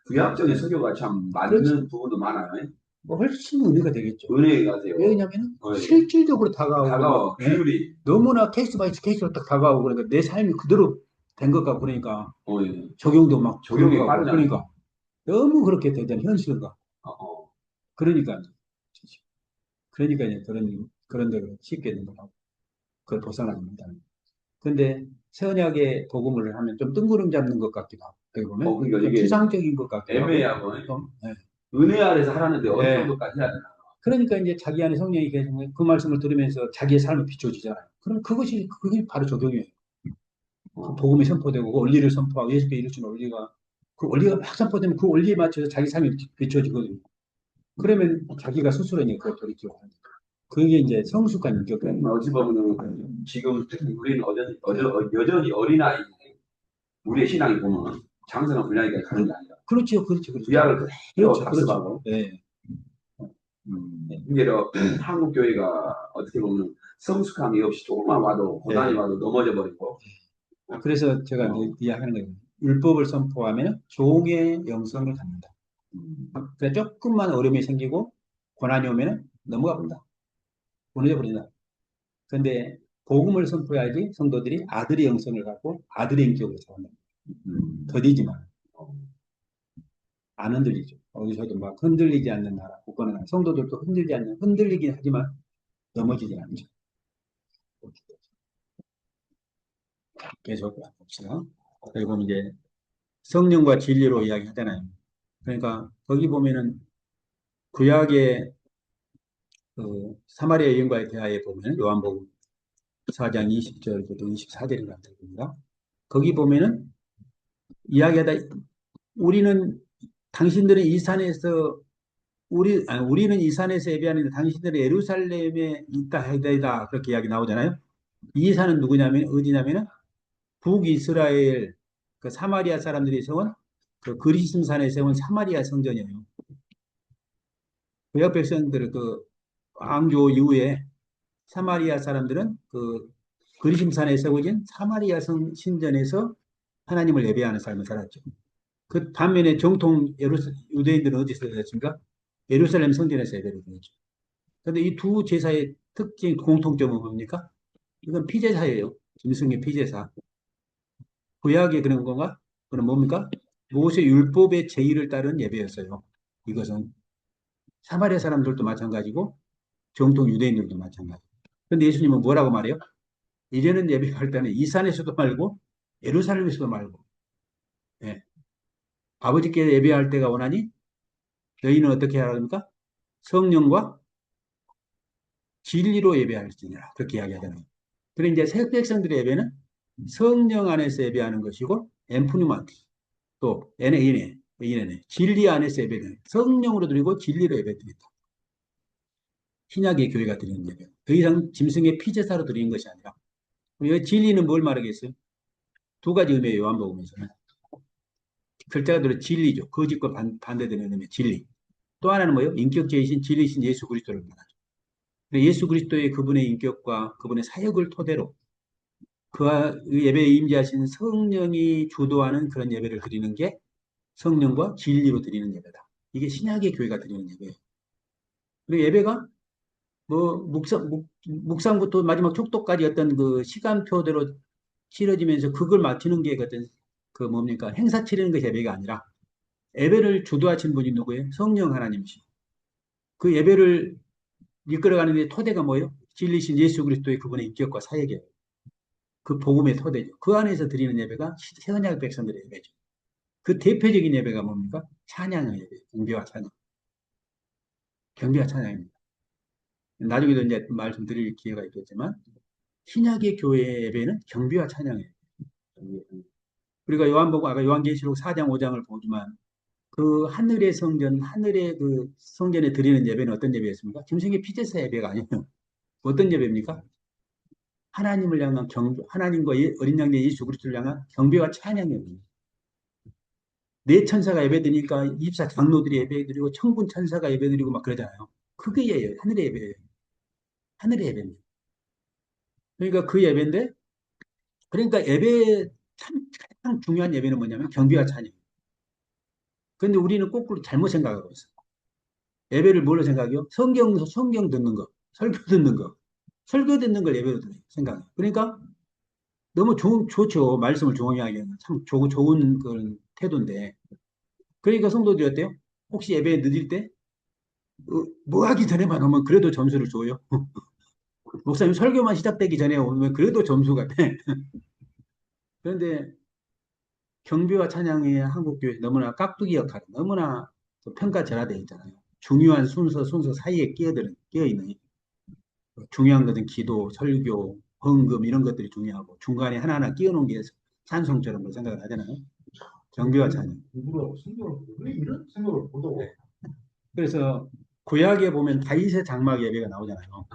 구약적인 설교가 참 맞는 그렇죠. 부분도 많아요. 뭐 훨씬 의미가 되겠죠. 은혜가 돼요. 왜냐하면 네. 실질적으로 다가오고 다가와 네. 비율이. 너무나 케이스 바이 케이스로 딱 다가오고 그러니까 내 삶이 그대로 된 것 같고 그러니까 예. 적용도 막 적용이 들어가고 빠르잖아요. 그러니까 너무 그렇게 되잖아요. 현실과. 그러니까 이제 그런 데로 쉽게 넘어가고 그걸 벗어납니다. 근데 새언약의 복음을 하면 좀 뜬구름 잡는 것 같기도 하고 어떻게 보면 그러니까 좀 이게 추상적인 것 같기도 하고 애매하고 좀, 네. 은혜 아래서 하라는데 어느 네. 정도까지 해야 되나? 그러니까 이제 자기 안에 성령이 계시면 그 말씀을 들으면서 자기의 삶이 비춰지잖아요. 그럼 그게 바로 적용이에요. 그 복음이 선포되고 그 원리를 선포하고 예수께 이루신 원리가 그 원리가 막 선포되면 그 원리에 맞춰서 자기 삶이 비춰지거든요. 그러면 자기가 스스로 이제 그걸 돌이키고 하는 거예요. 그게 이제 성숙한 인격이에요. 어찌 보면 지금 특히 우리는 여전히 어린아이. 우리의 신앙이 보면 장성한 분야까지 가는 게 아니라 그렇죠. 구약을 그대로 그렇죠. 답습하고. 네. 이게로 한국 교회가 어떻게 보면 성숙함이 없이 조금만 와도 고난이 네. 와도 넘어져 버리고. 그래서 제가 이야기하는 거예요. 율법을 선포하면 종의 영성을 갖는다. 그래 조금만 어려움이 생기고 고난이 오면 넘어가 버린다. 무너져 버린다. 그런데 복음을 선포해야지 성도들이 아들의 영성을 갖고 아들의 인격을 세운다. 더디지 마. 안 흔들리죠. 어디서도 막 흔들리지 않는 나라, 국가는 성도들도 흔들리긴 하지만 넘어지지 않죠. 계속 봅시다. 그리고 이제 성령과 진리로 이야기하잖아요. 그러니까 거기 보면은 구약의 그 사마리아 여인과의 대화에 보면 요한복음 4장 20절부터 24절인가 됩니다. 거기 보면은 이야기하다 우리는 당신들은 이 산에서 우리는 이 산에서 예배하는데 당신들은 예루살렘에 있다 해다 그렇게 이야기 나오잖아요. 이 산은 누구냐면 어디냐면은 북이스라엘 그 사마리아 사람들이 세운 그 그리심 산에 세운 사마리아 성전이에요. 구약 백성들 그 왕조 이후에 사마리아 사람들은 그 그리심 산에 세워진 사마리아 신전에서 하나님을 예배하는 삶을 살았죠. 그 반면에 정통 유대인들은 어디서 했습니까? 예루살렘 성전에서 예배를 드렸죠. 그런데 이 두 제사의 특징, 공통점은 뭡니까? 이건 피제사예요. 짐승의 피제사. 구약에 그런 건가? 그럼 뭡니까? 모세 율법의 제의를 따른 예배였어요. 이것은 사마리아 사람들도 마찬가지고 정통 유대인들도 마찬가지. 그런데 예수님은 뭐라고 말해요? 이제는 예배할 때는 이 산에서도 말고 예루살렘에서도 말고 예. 아버지께 예배할 때가 원하니 너희는 어떻게 하라 합니까? 성령과 진리로 예배할지니라 그렇게 이야기하잖아요. 그런데 이제 새 백성들의 예배는 성령 안에서 예배하는 것이고 엠푸니마티 또 NAN에 진리 안에서 예배는 성령으로 드리고 진리로 예배드린다. 신약의 교회가 드리는 예배. 더 이상 짐승의 피제사로 드리는 것이 아니라 이 진리는 뭘 말하겠어요? 두 가지 의미의 요한복음에서는 글자가 들어 진리죠. 거짓과 반대되는 의미의 진리. 또 하나는 뭐예요? 인격제이신 진리이신 예수 그리스도를 말하죠. 예수 그리스도의 그분의 인격과 그분의 사역을 토대로 그 예배에 임재하신 성령이 주도하는 그런 예배를 드리는 게 성령과 진리로 드리는 예배다. 이게 신약의 교회가 드리는 예배예요. 그리고 예배가 뭐 묵상부터 마지막 촉도까지 어떤 그 시간표대로 치러지면서 그걸 맞추는 게 어떤 그 뭡니까 행사 치르는 것이 예배가 아니라 예배를 주도하신 분이 누구예요? 성령 하나님이시고 그 예배를 이끌어가는 데 토대가 뭐예요? 진리신 예수 그리스도의 그분의 인격과 사역이에요. 그 복음의 토대죠. 그 안에서 드리는 예배가 새언약 백성들의 예배죠. 그 대표적인 예배가 뭡니까? 찬양의 예배, 경배와 찬양. 경배와 찬양입니다. 나중에도 이제 말씀드릴 기회가 있겠지만 신약의 교회 예배는 경배와 찬양이에요. 우리가 아까 요한계시록 4장 5장을 보지만 그 하늘의 성전, 하늘의 그 성전에 드리는 예배는 어떤 예배였습니까? 짐승의 피제사 예배가 아니에요. 어떤 예배입니까? 하나님을 향한 하나님과 어린 양대 예수 그리스도를 향한 경배와 찬양이에요. 네 천사가 예배드리니까 24 장로들이 예배드리고 천군 천사가 예배드리고 막 그러잖아요. 그게 예요. 하늘의 예배예요. 하늘의 예배입니다. 그러니까 그 예배인데, 그러니까 예배 가장 중요한 예배는 뭐냐면 경배와 찬양. 그런데 우리는 거꾸로 잘못 생각하고 있어요. 예배를 뭘로 생각해요? 성경 듣는 거, 설교 듣는 거. 설교 듣는 걸 예배로 생각해요. 그러니까 너무 좋죠. 말씀을 조용히 하기에는 참 좋은 그런 태도인데. 그러니까 성도들이 어때요? 혹시 예배 늦을 때, 뭐 하기 전에만 오면 그래도 점수를 줘요. 목사님 설교만 시작되기 전에 오면 그래도 점수가 돼. 그런데 경배와 찬양의 한국교회 너무나 깍두기 역할이 너무나 평가절하되어 있잖아요. 중요한 순서 사이에 끼어있는 중요한 것은 기도, 설교, 헌금 이런 것들이 중요하고 중간에 하나하나 끼워놓은 게 찬송처럼 생각을 하잖아요. 경배와 찬양. 일부러 생각을 왜 이런 생각을 보다고 네. 그래서 구약에 보면 다윗의 장막 예배가 나오잖아요.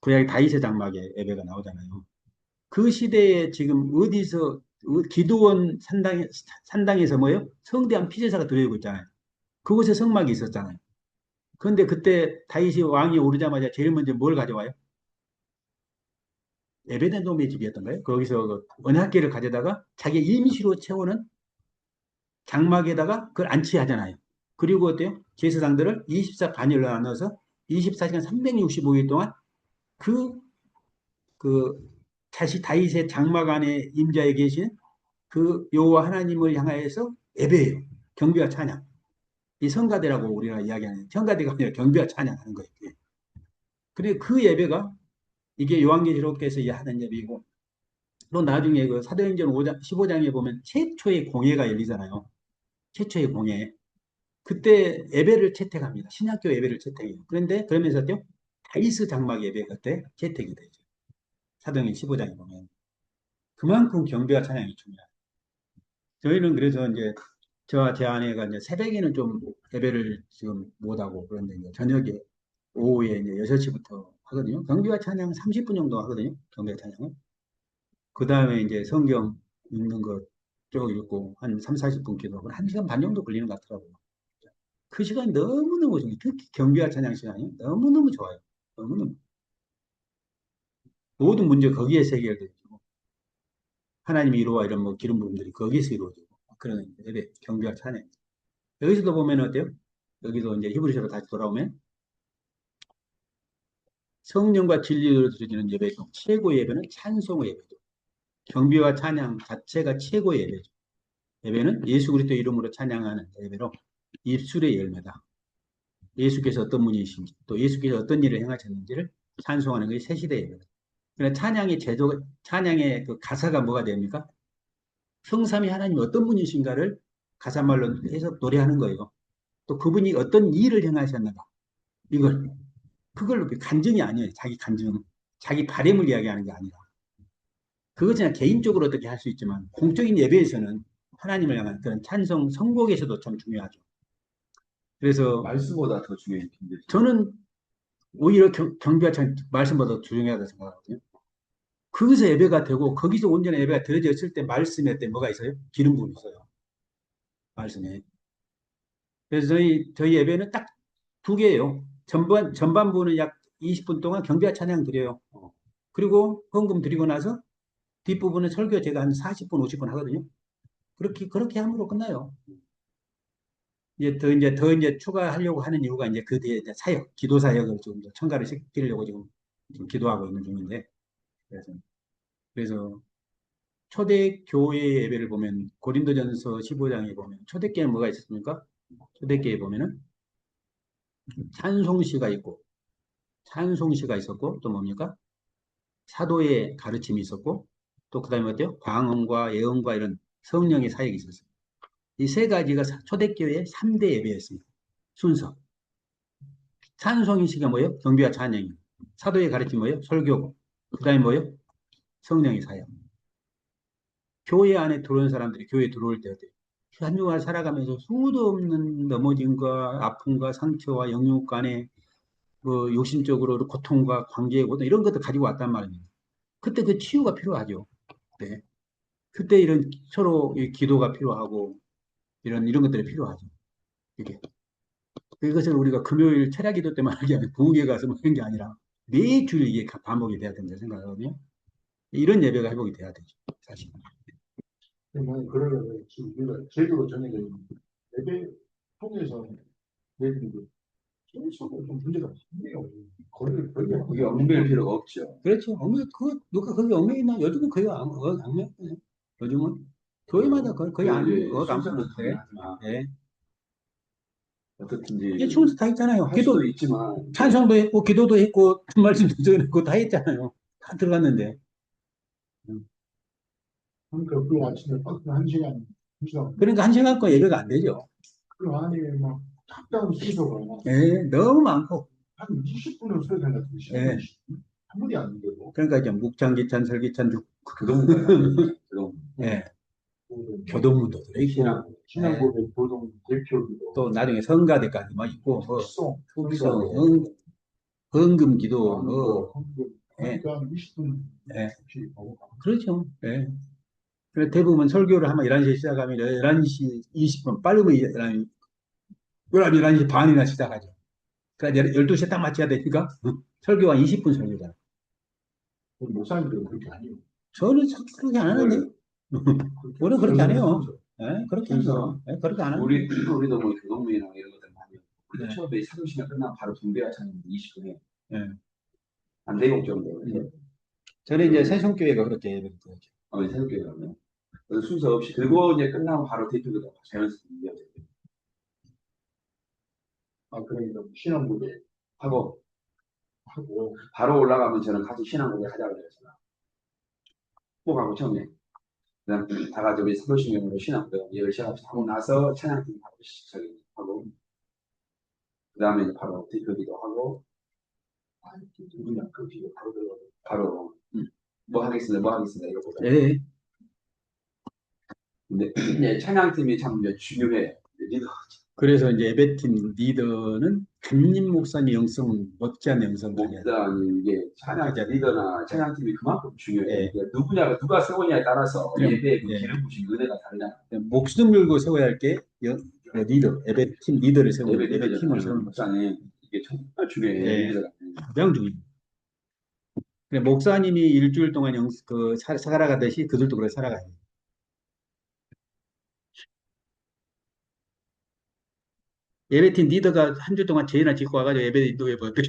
구약에 다윗의 장막 예배가 나오잖아요. 그 시대에 지금 어디서 기드온 산당에서 뭐예요? 성대한 피제사가 들어오고 있잖아요. 그곳에 성막이 있었잖아요. 그런데 그때 다윗이 왕이 오르자마자 제일 먼저 뭘 가져와요? 에베데돔의 집이었던가요? 거기서 그 언약궤를 가져다가 자기 임시로 채우는 장막에다가 그걸 안치하잖아요. 그리고 어때요? 제사장들을 24 반열로 나눠서 24시간 365일 동안 그 다윗의 장막 안에 임자에 계신 그 여호와 하나님을 향하여서 예배예요. 경배와 찬양. 이 성가대라고 우리가 이야기하는 성가대가 아니라 경배와 찬양하는 거예요. 그래 그 예배가 이게 요한계시록에서 하는 예배이고 또 나중에 그 사도행전 5장, 15장에 보면 최초의 공예가 열리잖아요. 최초의 공예. 그때 예배를 채택합니다. 신학교 예배를 채택해요. 그런데 그러면서요 다이스 장막 예배 그때 채택이 되죠. 사도행전 15장에 보면 그만큼 경배와 찬양이 중요해요. 저희는 그래서 이제 저와 제 아내가 이제 새벽에는 좀 예배를 지금 못하고 그런데 이제 저녁에 오후에 이제 6시부터 하거든요. 경배와 찬양 30분 정도 하거든요. 경배와 찬양은. 그 다음에 이제 성경 읽는 거 쭉 읽고 한 3, 40분 기도하고 1시간 반 정도 걸리는 것 같더라고요. 그 시간이 너무너무 좋아요. 특히 경배와 찬양 시간이 너무너무 좋아요. 너무너무. 모든 문제 거기에서 해결되죠. 하나님이 이루와 이런 뭐 기름 부음들이 거기에서 이루어지고 그런 예배, 경배와 찬양. 여기서도 보면 어때요? 여기도 이제 히브리서로 다시 돌아오면 성령과 진리로 드려지는 예배 중 최고의 예배는 찬송의 예배죠. 경배와 찬양 자체가 최고의 예배죠. 예배는 예수 그리스도 이름으로 찬양하는 예배로 입술의 열매다. 예수께서 어떤 분이신지 또 예수께서 어떤 일을 행하셨는지를 찬송하는 것이 새시대 예배다. 그러나 찬양의 그 가사가 뭐가 됩니까? 성삼위 하나님이 어떤 분이신가를 가사말로 해서 노래하는 거예요. 또 그분이 어떤 일을 행하셨는가. 이걸 그걸로 간증이 아니에요. 자기 간증, 자기 바램을 이야기하는 게 아니라. 그것은 그냥 개인적으로 어떻게 할 수 있지만 공적인 예배에서는 하나님을 향한 그런 찬송, 선곡에서도 참 중요하죠. 그래서 말씀보다 더 중요한 게 저는 오히려 경배와 말씀보다 중요하다고 생각하거든요. 거기서 예배가 되고 거기서 온전한 예배가 드려졌을 때 말씀에 때 뭐가 있어요? 기름 부음이 있어요. 말씀에. 그래서 저희 예배는 딱 두 개예요. 전반부는 약 20분 동안 경배와 찬양 드려요. 그리고 헌금 드리고 나서 뒷부분은 설교 제가 한 40분, 50분 하거든요. 그렇게 함으로 끝나요. 이제 더 추가하려고 하는 이유가 이제 그 뒤에 이제 사역, 기도 사역을 좀 첨가를 시키려고 지금 기도하고 있는 중인데. 그래서 초대교회 예배를 보면 고린도전서 15장에 보면 초대교회는 뭐가 있었습니까? 초대교회에 보면은 찬송시가 있고 찬송시가 있었고 또 뭡니까? 사도의 가르침이 있었고 또 그다음에 어때요? 광음과 예언과 이런 성령의 사역이 있었어요. 이 세 가지가 초대교회의 3대 예배였습니다. 순서. 찬송시가 뭐예요? 경배와 찬양이. 사도의 가르침이 뭐예요? 설교고. 그다음에 뭐예요? 성령의 사역. 교회 안에 들어온 사람들이 교회에 들어올 때 어때요? 한 주간 살아가면서 수도 없는 넘어짐과 아픔과 상처와 영육 간의 뭐 욕심적으로 고통과 관계의 고통 이런 것도 가지고 왔단 말입니다. 그때 그 치유가 필요하죠. 네. 그때 이런 서로 기도가 필요하고 이런 것들이 필요하죠. 이게. 그것을 우리가 금요일 철야 기도 때만 하게 아니라 부흥회 가서 뭐 하는 게 아니라 매주일 이게 반복이 돼야 된다 생각하거든요. 이런 예배가 회복이 돼야 되죠. 사실. 뭐 그러려면 지금 우리가 제도로 정해져 있는 예배 통해서 예배도 계속 좀 문제가 생겨요. 거리를 벌려. 그게 얽매일 필요가 없죠. 그렇죠. 누가 거기 얽매여 있나? 요즘은 거의 안 얽매여. 요즘은 교회마다 거의 안, 안 순서는 돼. 하지만 네. 어떻든지 이게 충수 다 있잖아요. 할 수도 있지만 찬송도 했고, 기도도 했고, 말씀도 전했고, 다 했잖아요. 다 들어갔는데. 그러니까 그 아침에 버스 1시간, 2시간 그러니까 1시간 거 예배가 안 되죠. 그 안에 막 잡다운 순서가 예, 너무 많고. 한 20분을 써야 된다. 예. 10분, 한 분이 안 되고. 그러니까 이제 묵창기찬, 설기찬, 그동안 그동 예, 교동문도 들어있고, 신앙 예, 고백 보동 대표기도 또 나중에 성가대까지 뭐 있고, 뭐, 특송, 특성, 성가대, 헌금기도, 광고, 헌금. 예, 그러니까 20분 예, 혹시 보고 가면 그렇죠. 예. 그래서 대부분 설교를 하면 11시에 시작하면 11시 20분, 빠르면 11시 반이나 시작하죠. 그러니까 12시에 딱 맞춰야 되니까, 설교가 20분 설교잖아. 우리 목사님들은 그렇게 안 해요. 저는 참 그렇게 안 하는데. 우리는 그렇게 안 해요. 순서. 예, 그렇게 안 해요. 예, 그렇게 안 하는데. 우리도 뭐 교동문이나 이런 것들 많이 하고 우리도 네. 처음에 3시간 끝나면 바로 분배하자는 20분에 예. 한 4곡 정도. 저는 이제 새송교회가 그렇게 예배를 드렸죠. 새롭게 가면. 그래서 순서 없이, 그리고 이제 끝나고 바로 대표기도 자연스럽게 이어져요. 아, 그러니까 신앙부에 하고, 하고, 바로 올라가면 저는 같이 신앙고백 하자고 그랬잖아. 꼭 하고 처음에. 그다음 다 같이 우리 사도신경으로 신앙고백 10시간씩 하고 나서 찬양팀 하고 시작하고, 그 다음에 이제 바로 대표기도 하고, 아, 누구냐, 그 뒤에 바로 들어가고. 바로, 뭐 하겠습니다, 뭐 하겠습니다, 이러고. 예. 근데 네, 찬양팀이 참 이제 중요해요. 리더. 그래서 이제 예배팀 리더는 담임 목사님 영성은 못지않은 영성을 가져야 돼요. 목사님, 이게 찬양 리더나 찬양팀이 그만큼 중요해요. 예. 이게 누가 세우냐에 따라서 그럼, 예배의 그 예. 기름 부심 은혜가 다르잖아요. 목숨 걸고 세워야 할 게 리더, 예배팀 리더를 세우는 예배 예배팀을 세우는 거죠. 목사님, 이게 정말 중요해요. 예. 리더가. 가장 중요해요. 목사님이 일주일 동안 살아가듯이 그들도 그렇게 살아가야 돼요. 예배팀 리더가 한 주 동안 죄나 짓고 와가지고 예배 인도해 뭐 어떻게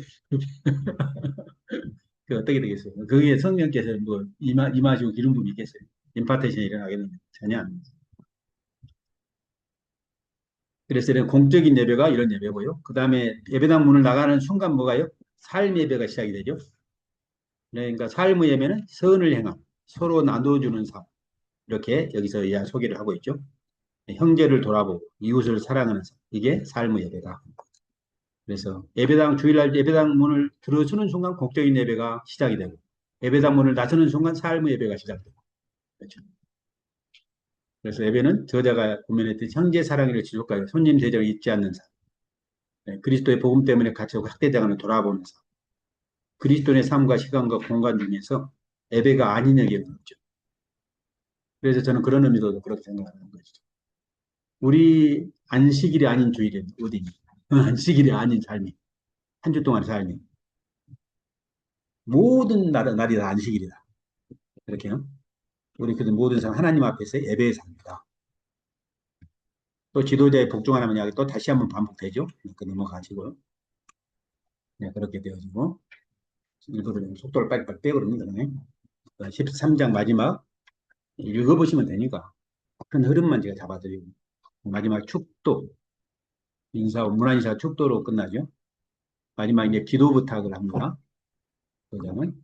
그 어떻게 되겠어요? 거기에 성령께서 뭐 임하시고 기름 부음이 있겠어요? 임파테이션이 일어나겠는데 전혀 안 됩니다. 그래서 이런 공적인 예배가 이런 예배고요. 그 다음에 예배당 문을 나가는 순간 뭐가요? 삶 예배가 시작이 되죠. 그러니까 삶의 예배는 선을 행함, 서로 나눠주는 삶. 이렇게 여기서 소개를 하고 있죠. 형제를 돌아보고 이웃을 사랑하는 삶. 이게 삶의 예배다. 그래서 예배당 주일날 예배당 문을 들어서는 순간 공적인 예배가 시작이 되고 예배당 문을 나서는 순간 삶의 예배가 시작되고 그렇죠. 그래서 예배는 저자가 고민했듯이 형제 사랑을 지속하여 손님 대접을 잊지 않는 삶. 네, 그리스도의 복음 때문에 갇혀 확대당하는 돌아보는 삶. 그리스도의 삶과 시간과 공간 중에서 예배가 아닌 얘기는 없죠. 그래서 저는 그런 의미도 그렇게 생각하는 것이죠. 우리 안식일이 아닌 주일은 어디니? 안식일이 아닌 삶이. 한 주 동안 삶이. 모든 날이 다 안식일이다. 그렇게요. 우리 그 모든 사람 하나님 앞에서 예배의 삶이다. 또 지도자의 복종하라는 이야기 또 다시 한번 반복되죠. 그 넘어가시고. 네, 그렇게 되어지고. 일부러 속도를 빨리빨리 빼거든요. 13장 마지막 읽어보시면 되니까 큰 흐름만 제가 잡아드리고 마지막 축도 문안인사 축도로 끝나죠. 마지막 이제 기도 부탁을 합니다. 도장은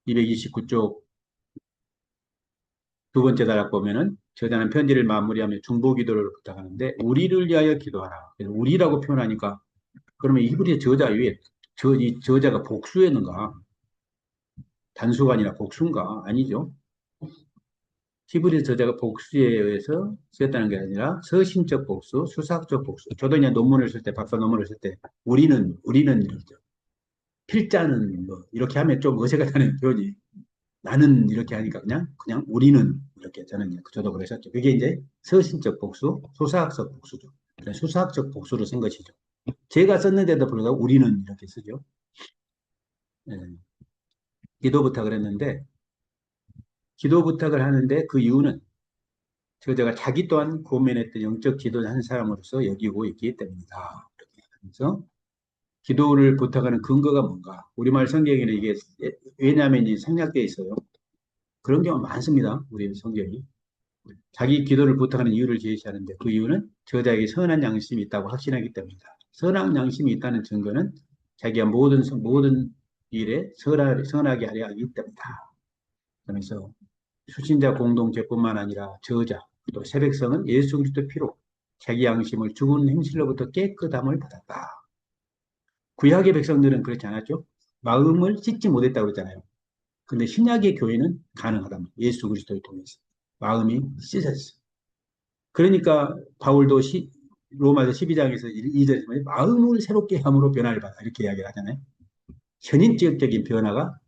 229쪽 두 번째 단락 보면은 저자는 편지를 마무리하며 중보 기도를 부탁하는데 우리를 위하여 기도하라. 그래서 우리라고 표현하니까 그러면 이분이 저자 위에 이 저자가 복수였는가? 단수가 아니라 복수인가? 아니죠. 히브리 저자가 복수에 의해서 쓰였다는 게 아니라 서신적 복수, 수사학적 복수. 저도 그냥 논문을 쓸 때, 박사 논문을 쓸 때, 우리는 이러죠. 필자는 뭐, 이렇게 하면 좀 어색하다는 표현이. 나는 이렇게 하니까 그냥 우리는 이렇게 저는 저도 그러셨죠. 그게 이제 서신적 복수, 수사학적 복수죠. 수사학적 복수로 쓴 것이죠. 제가 썼는데도 불구하고 우리는 이렇게 쓰죠. 예. 기도 부탁을 했는데, 기도 부탁을 하는데 그 이유는 저자가 자기 또한 고민했던 영적 기도를 한 사람으로서 여기고 있기 때문이다. 그래서 기도를 부탁하는 근거가 뭔가? 우리말 성경에는 이게 왜냐하면 이 생략되어 있어요. 그런 경우 많습니다. 우리 성경이. 자기 기도를 부탁하는 이유를 제시하는데 그 이유는 저자에게 선한 양심이 있다고 확신하기 때문이다. 선한 양심이 있다는 증거는 자기가 모든 일에 선하게 하려 하기 때문이다. 그래서 수신자 공동체뿐만 아니라 저자 또 새백성은 예수 그리스도 피로 자기 양심을 죽은 행실로부터 깨끗함을 받았다. 구약의 백성들은 그렇지 않았죠? 마음을 씻지 못했다고 그랬잖아요. 근데 신약의 교회는 가능하다. 예수 그리스도를 통해서 마음이 씻었어요. 그러니까 바울도 로마서 12장에서 2절에 보면 마음을 새롭게 함으로 변화를 받아 이렇게 이야기를 하잖아요. 현인적인 변화가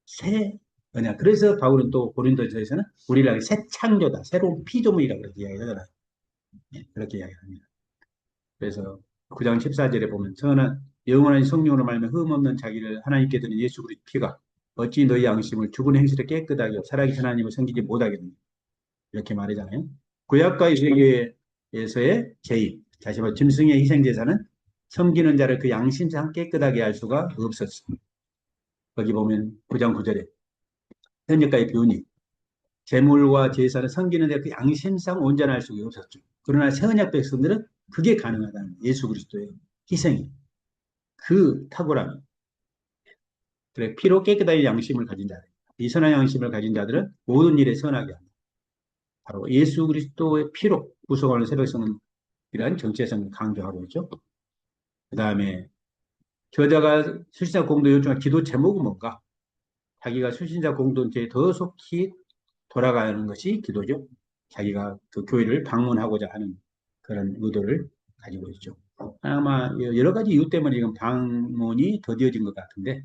새 언약. 그래서 바울은 또 고린도서에서는 우리를 새 창조다, 새로운 피조물이라고 그렇게 이야기하잖아요. 네, 그렇게 이야기합니다. 그래서 9장 14절에 보면 선한 영원한 성령으로 말하면 흠없는 자기를 하나님께 드린 예수 그리스도 피가 어찌 너희 양심을 죽은 행실에 깨끗하게 살아계신 하나님을 섬기지 못하겠느냐 이렇게 말하잖아요. 구약과의 세계에서의 제의 다시 말해 짐승의 희생제사는 섬기는 자를 그 양심상 깨끗하게 할 수가 없었어. 거기 보면 9장 9절에 현재까지 배우니 제물과 제사는 섬기는 데 그 양심상 온전할 수가 없었죠. 그러나 새 언약 백성들은 그게 가능하다는 예수 그리스도의 희생이 그 탁월함. 그래 피로 깨끗하게 양심을 가진 자들, 이 선한 양심을 가진 자들은 모든 일에 선하게 한다. 바로 예수 그리스도의 피로 구속하는 새백성이라는 정체성을 강조하고 있죠. 그 다음에 저자가 수신자 공동 요청한 기도 제목은 뭔가? 자기가 수신자 공동체에 더 속히 돌아가는 것이 기도죠. 자기가 그 교회를 방문하고자 하는 그런 의도를 가지고 있죠. 아마 여러 가지 이유 때문에 지금 방문이 더뎌진 것 같은데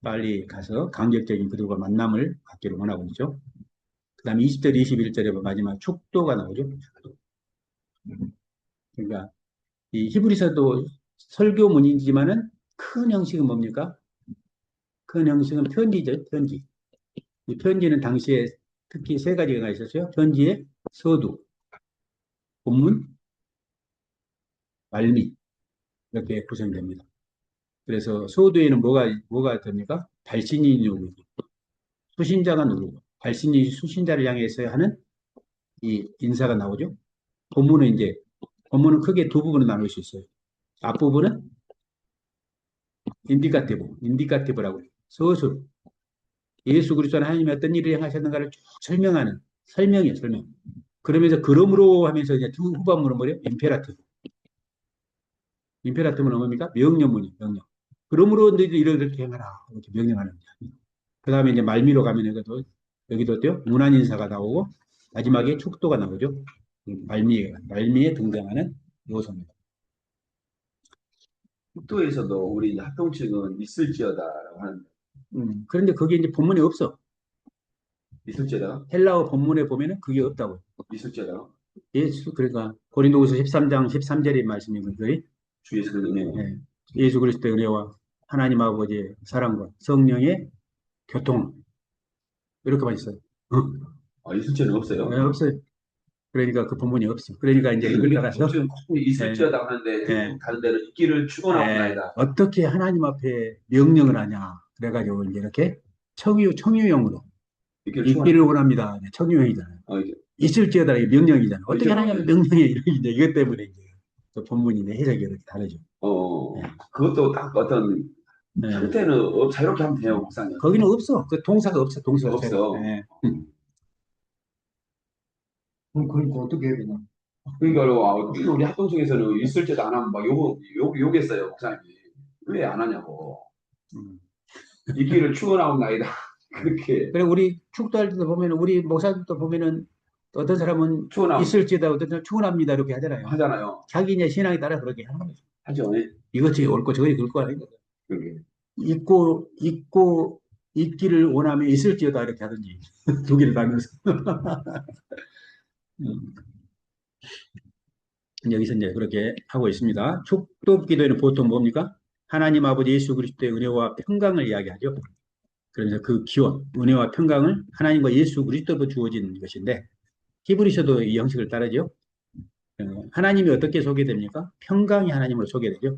빨리 가서 간격적인 그들과 만남을 갖기를 원하고 있죠. 그 다음에 20절, 21절에 마지막 축도가 나오죠. 그러니까 이 히브리서도 설교문이지만은 큰 형식은 뭡니까? 큰 형식은 편지죠. 편지. 이 편지는 당시에 특히 세 가지가 있었어요. 편지에 서두, 본문, 말미 이렇게 구성됩니다. 그래서 서두에는 뭐가 됩니까? 발신인이 누르고 수신자가 누르고 발신인이 수신자를 향해서 하는 이 인사가 나오죠. 본문은 크게 두 부분으로 나눌 수 있어요. 앞부분은 인디카티브라고 해요. 서술. 예수 그리스도는 하나님이 어떤 일을 행하셨는가를 쭉 설명하는 설명이에요, 설명. 그러면서 그러므로 하면서 이제 두 후반부는 뭐예요? 임페라티브. 임페라티브는 뭡니까? 명령문이에요, 명령. 그러므로 너희들 이렇게 행하라. 이렇게 명령하는 거예요. 그 다음에 이제 말미로 가면 여기도 어때요? 문안 인사가 나오고 마지막에 축도가 나오죠. 말미에 등장하는 요소입니다. 국도에서도 우리 합동측은 있을지어다라고 하는데 그런데 그게 이제 본문에 없어. 있을지어다 헬라어 본문에 보면은 그게 없다고. 있을지어다 예수, 그러니까 고린도후서 13장 13절의 말씀이고, 그게 주 예수의 은혜 예, 예수 그리스도의 은혜와 하나님 아버지의 사랑과 성령의 교통 이렇게만 있어요. 있을지는 없어요. 없어요. 그러니까 그 본문이 없어. 그러니까 이제 이걸 우리 따라서 합동측은 꼭 있을지어다 하는데 예, 다른 데는 있기를 축원하옵나이다. 어떻게 하나님 앞에 명령을 하냐. 그래가지고 이제 이렇게 청유형으로 있기를 있기를 축원합니다. 원합니다. 청유형이잖아요. 이제 있을지어다 이게 명령이잖아요. 어떻게 그렇죠. 하나님 앞에 명령해 이제 이것 때문에 이제 그 본문이 이제 해석이 이렇게 다르죠. 예, 그것도 딱 어떤 예. 형태는 자유롭게 하면 돼요, 목사님. 거기는 없어. 그 동사가 없어. 동사 자체가. 없어. 예. 그럼 그러니까 어떻게 해야 되나? 그러니까 우리 합동측에서는 있을지도 안 하면 막 욕했어요, 목사님이. 왜 안 하냐고. 음. 있기를 축원하옵나이다. 그렇게 그래 우리 축도할 때도 보면 우리 목사들도 보면은 어떤 사람은 축원함 있을지다 어떤 사람은 축원합니다 이렇게 하잖아요. 하잖아요. 자기 이제 신앙에 따라 그렇게 하는 거죠. 하죠. 이것이 옳고 저것이 그럴 아닌 거죠. 그게. 있고 있기를 원하면 있을지어다 이렇게 하든지 두 개를 나누면서 음, 여기서 이제 그렇게 하고 있습니다. 축도 기도에는 보통 뭡니까? 하나님 아버지 예수 그리스도의 은혜와 평강을 이야기하죠. 그래서 그 기원, 은혜와 평강을 하나님과 예수 그리스도로 주어진 것인데 히브리서도 이 형식을 따르죠. 하나님이 어떻게 소개됩니까? 평강이 하나님으로 소개되죠.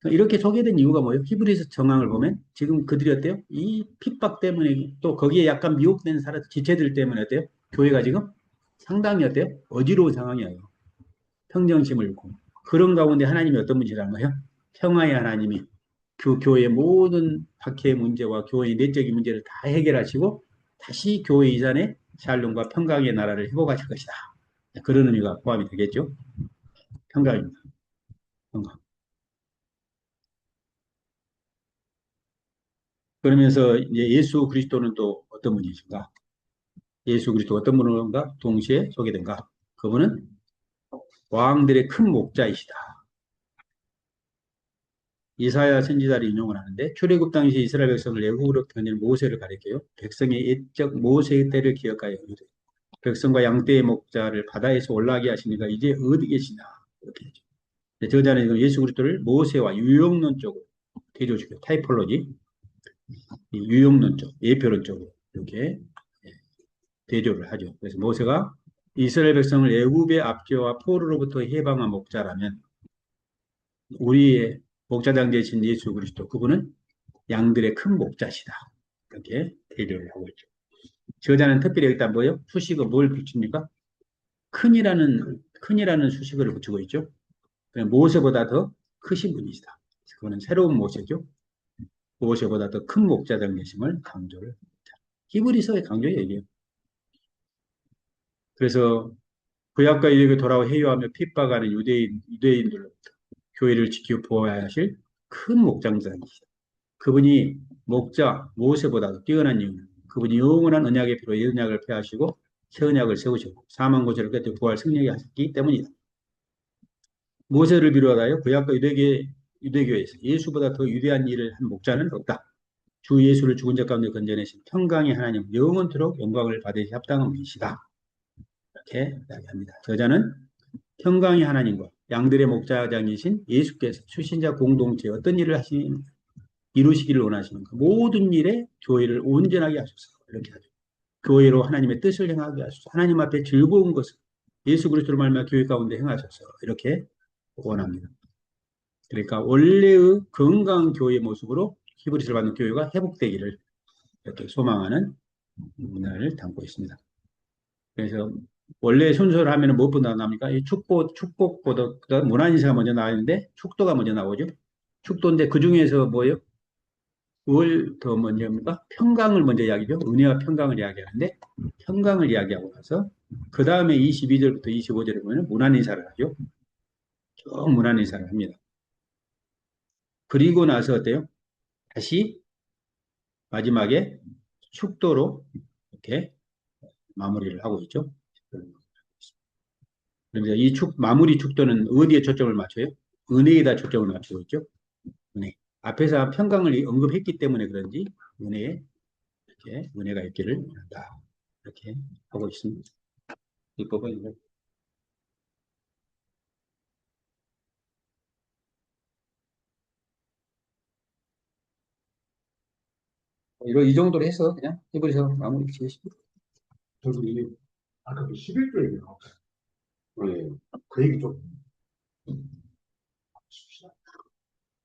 이렇게 소개된 이유가 뭐예요? 히브리서 정황을 보면 지금 그들이 어때요? 이 핍박 때문에 또 거기에 약간 미혹된 지체들 때문에 어때요? 교회가 지금 상당히 어때요? 어지러운 상황이에요. 평정심을 잃고. 그런 가운데 하나님이 어떤 분이라는 거예요? 평화의 하나님이 그 교회의 모든 박해의 문제와 교회의 내적인 문제를 다 해결하시고 다시 교회 이전에 샬롬과 평강의 나라를 회복하실 것이다. 그런 의미가 포함이 되겠죠. 평강입니다. 평강. 그러면서 이제 예수 그리스도는 또 어떤 분이신가? 예수 그리스도 어떤 분인가? 동시에 소개된가? 그분은 왕들의 큰 목자이시다. 이사야 선지자를 인용을 하는데 출애굽 당시 이스라엘 백성을 애굽으로 견인 모세를 가리켜요. 백성의 옛적 모세의 때를 기억하여 백성과 양떼의 목자를 바다에서 올라가게 하시니까 이제 어디 계시냐 이렇게 하죠. 저자는 예수 그리스도를 모세와 유용론적으로 대조시켜요. 타이폴로지, 유용론적, 예표론적으로 이렇게 대조를 하죠. 그래서 모세가 이스라엘 백성을 애굽의 압제와 포로로부터 해방한 목자라면 우리의 목자장 되신 예수 그리스도 그분은 양들의 큰 목자시다. 이렇게 대리를 하고 있죠. 저자는 특별히 여기다 뭐요? 수식어 뭘 붙입니까? 큰이라는 수식어를 붙이고 있죠. 모세보다 더 크신 분이시다. 그거는 새로운 모세죠. 모세보다 더 큰 목자장 되심을 강조를 합니다. 히브리서의 강조예요, 이게. 그래서 구약과 유대교에 돌아와 회유하며 핍박하는 유대인들로부터 교회를 지키고 보호해야 하실 큰 목장장이시다. 그분이 목자 모세보다 뛰어난 이유는 그분이 영원한 언약의 피로 옛언약을 폐하시고 새 언약을 세우시고 사망 고초를 끝에 부활 승리하게 하셨기 때문이다. 모세를 비롯하여 구약과 유대교에서 예수보다 더 위대한 일을 한 목자는 없다. 주 예수를 죽은 자 가운데 건져내신 평강의 하나님 영원토록 영광을 받으시 합당한 분이시다. 이렇게 이야기합니다. 저자는 평강의 하나님과 양들의 목자장이신 예수께서 출신자 공동체 어떤 일을 이루시기를 원하시는 그 모든 일에 교회를 온전하게 하소서. 이렇게 하죠. 교회로 하나님의 뜻을 행하게 하소서. 하나님 앞에 즐거운 것을 예수 그리스도로 말미암아 교회 가운데 행하소서. 이렇게 원합니다. 그러니까 원래의 건강한 교회의 모습으로 히브리서를 받는 교회가 회복되기를 이렇게 소망하는 문화를 담고 있습니다. 그래서 원래 순서를 하면 무엇보다 나옵니까? 이 축복보다 문화인사가 먼저 나오는데 축도가 먼저 나오죠. 축도인데 그 중에서 뭐예요? 뭘 더 먼저입니까? 평강을 먼저 이야기죠. 은혜와 평강을 이야기하는데 평강을 이야기하고 나서 그 다음에 22절부터 25절에 보면 문안인사를 하죠. 쭉 문안인사를 합니다. 그리고 나서 어때요? 다시 마지막에 축도로 이렇게 마무리를 하고 있죠. 그러면서 이 마무리 축도는 어디에 초점을 맞춰요? 은혜에다 초점을 맞추고 있죠. 은혜. 앞에서 평강을 언급했기 때문에 그런지 은혜에 이렇게 은혜가 있기를 원한다. 이렇게 하고 있습니다. 이 부분은 이 정도로 해서 그냥 히브리서 마무리 지으십니다. 저도 이 아까 그 11조 얘기 나왔잖아요. 네. 그 얘기 좀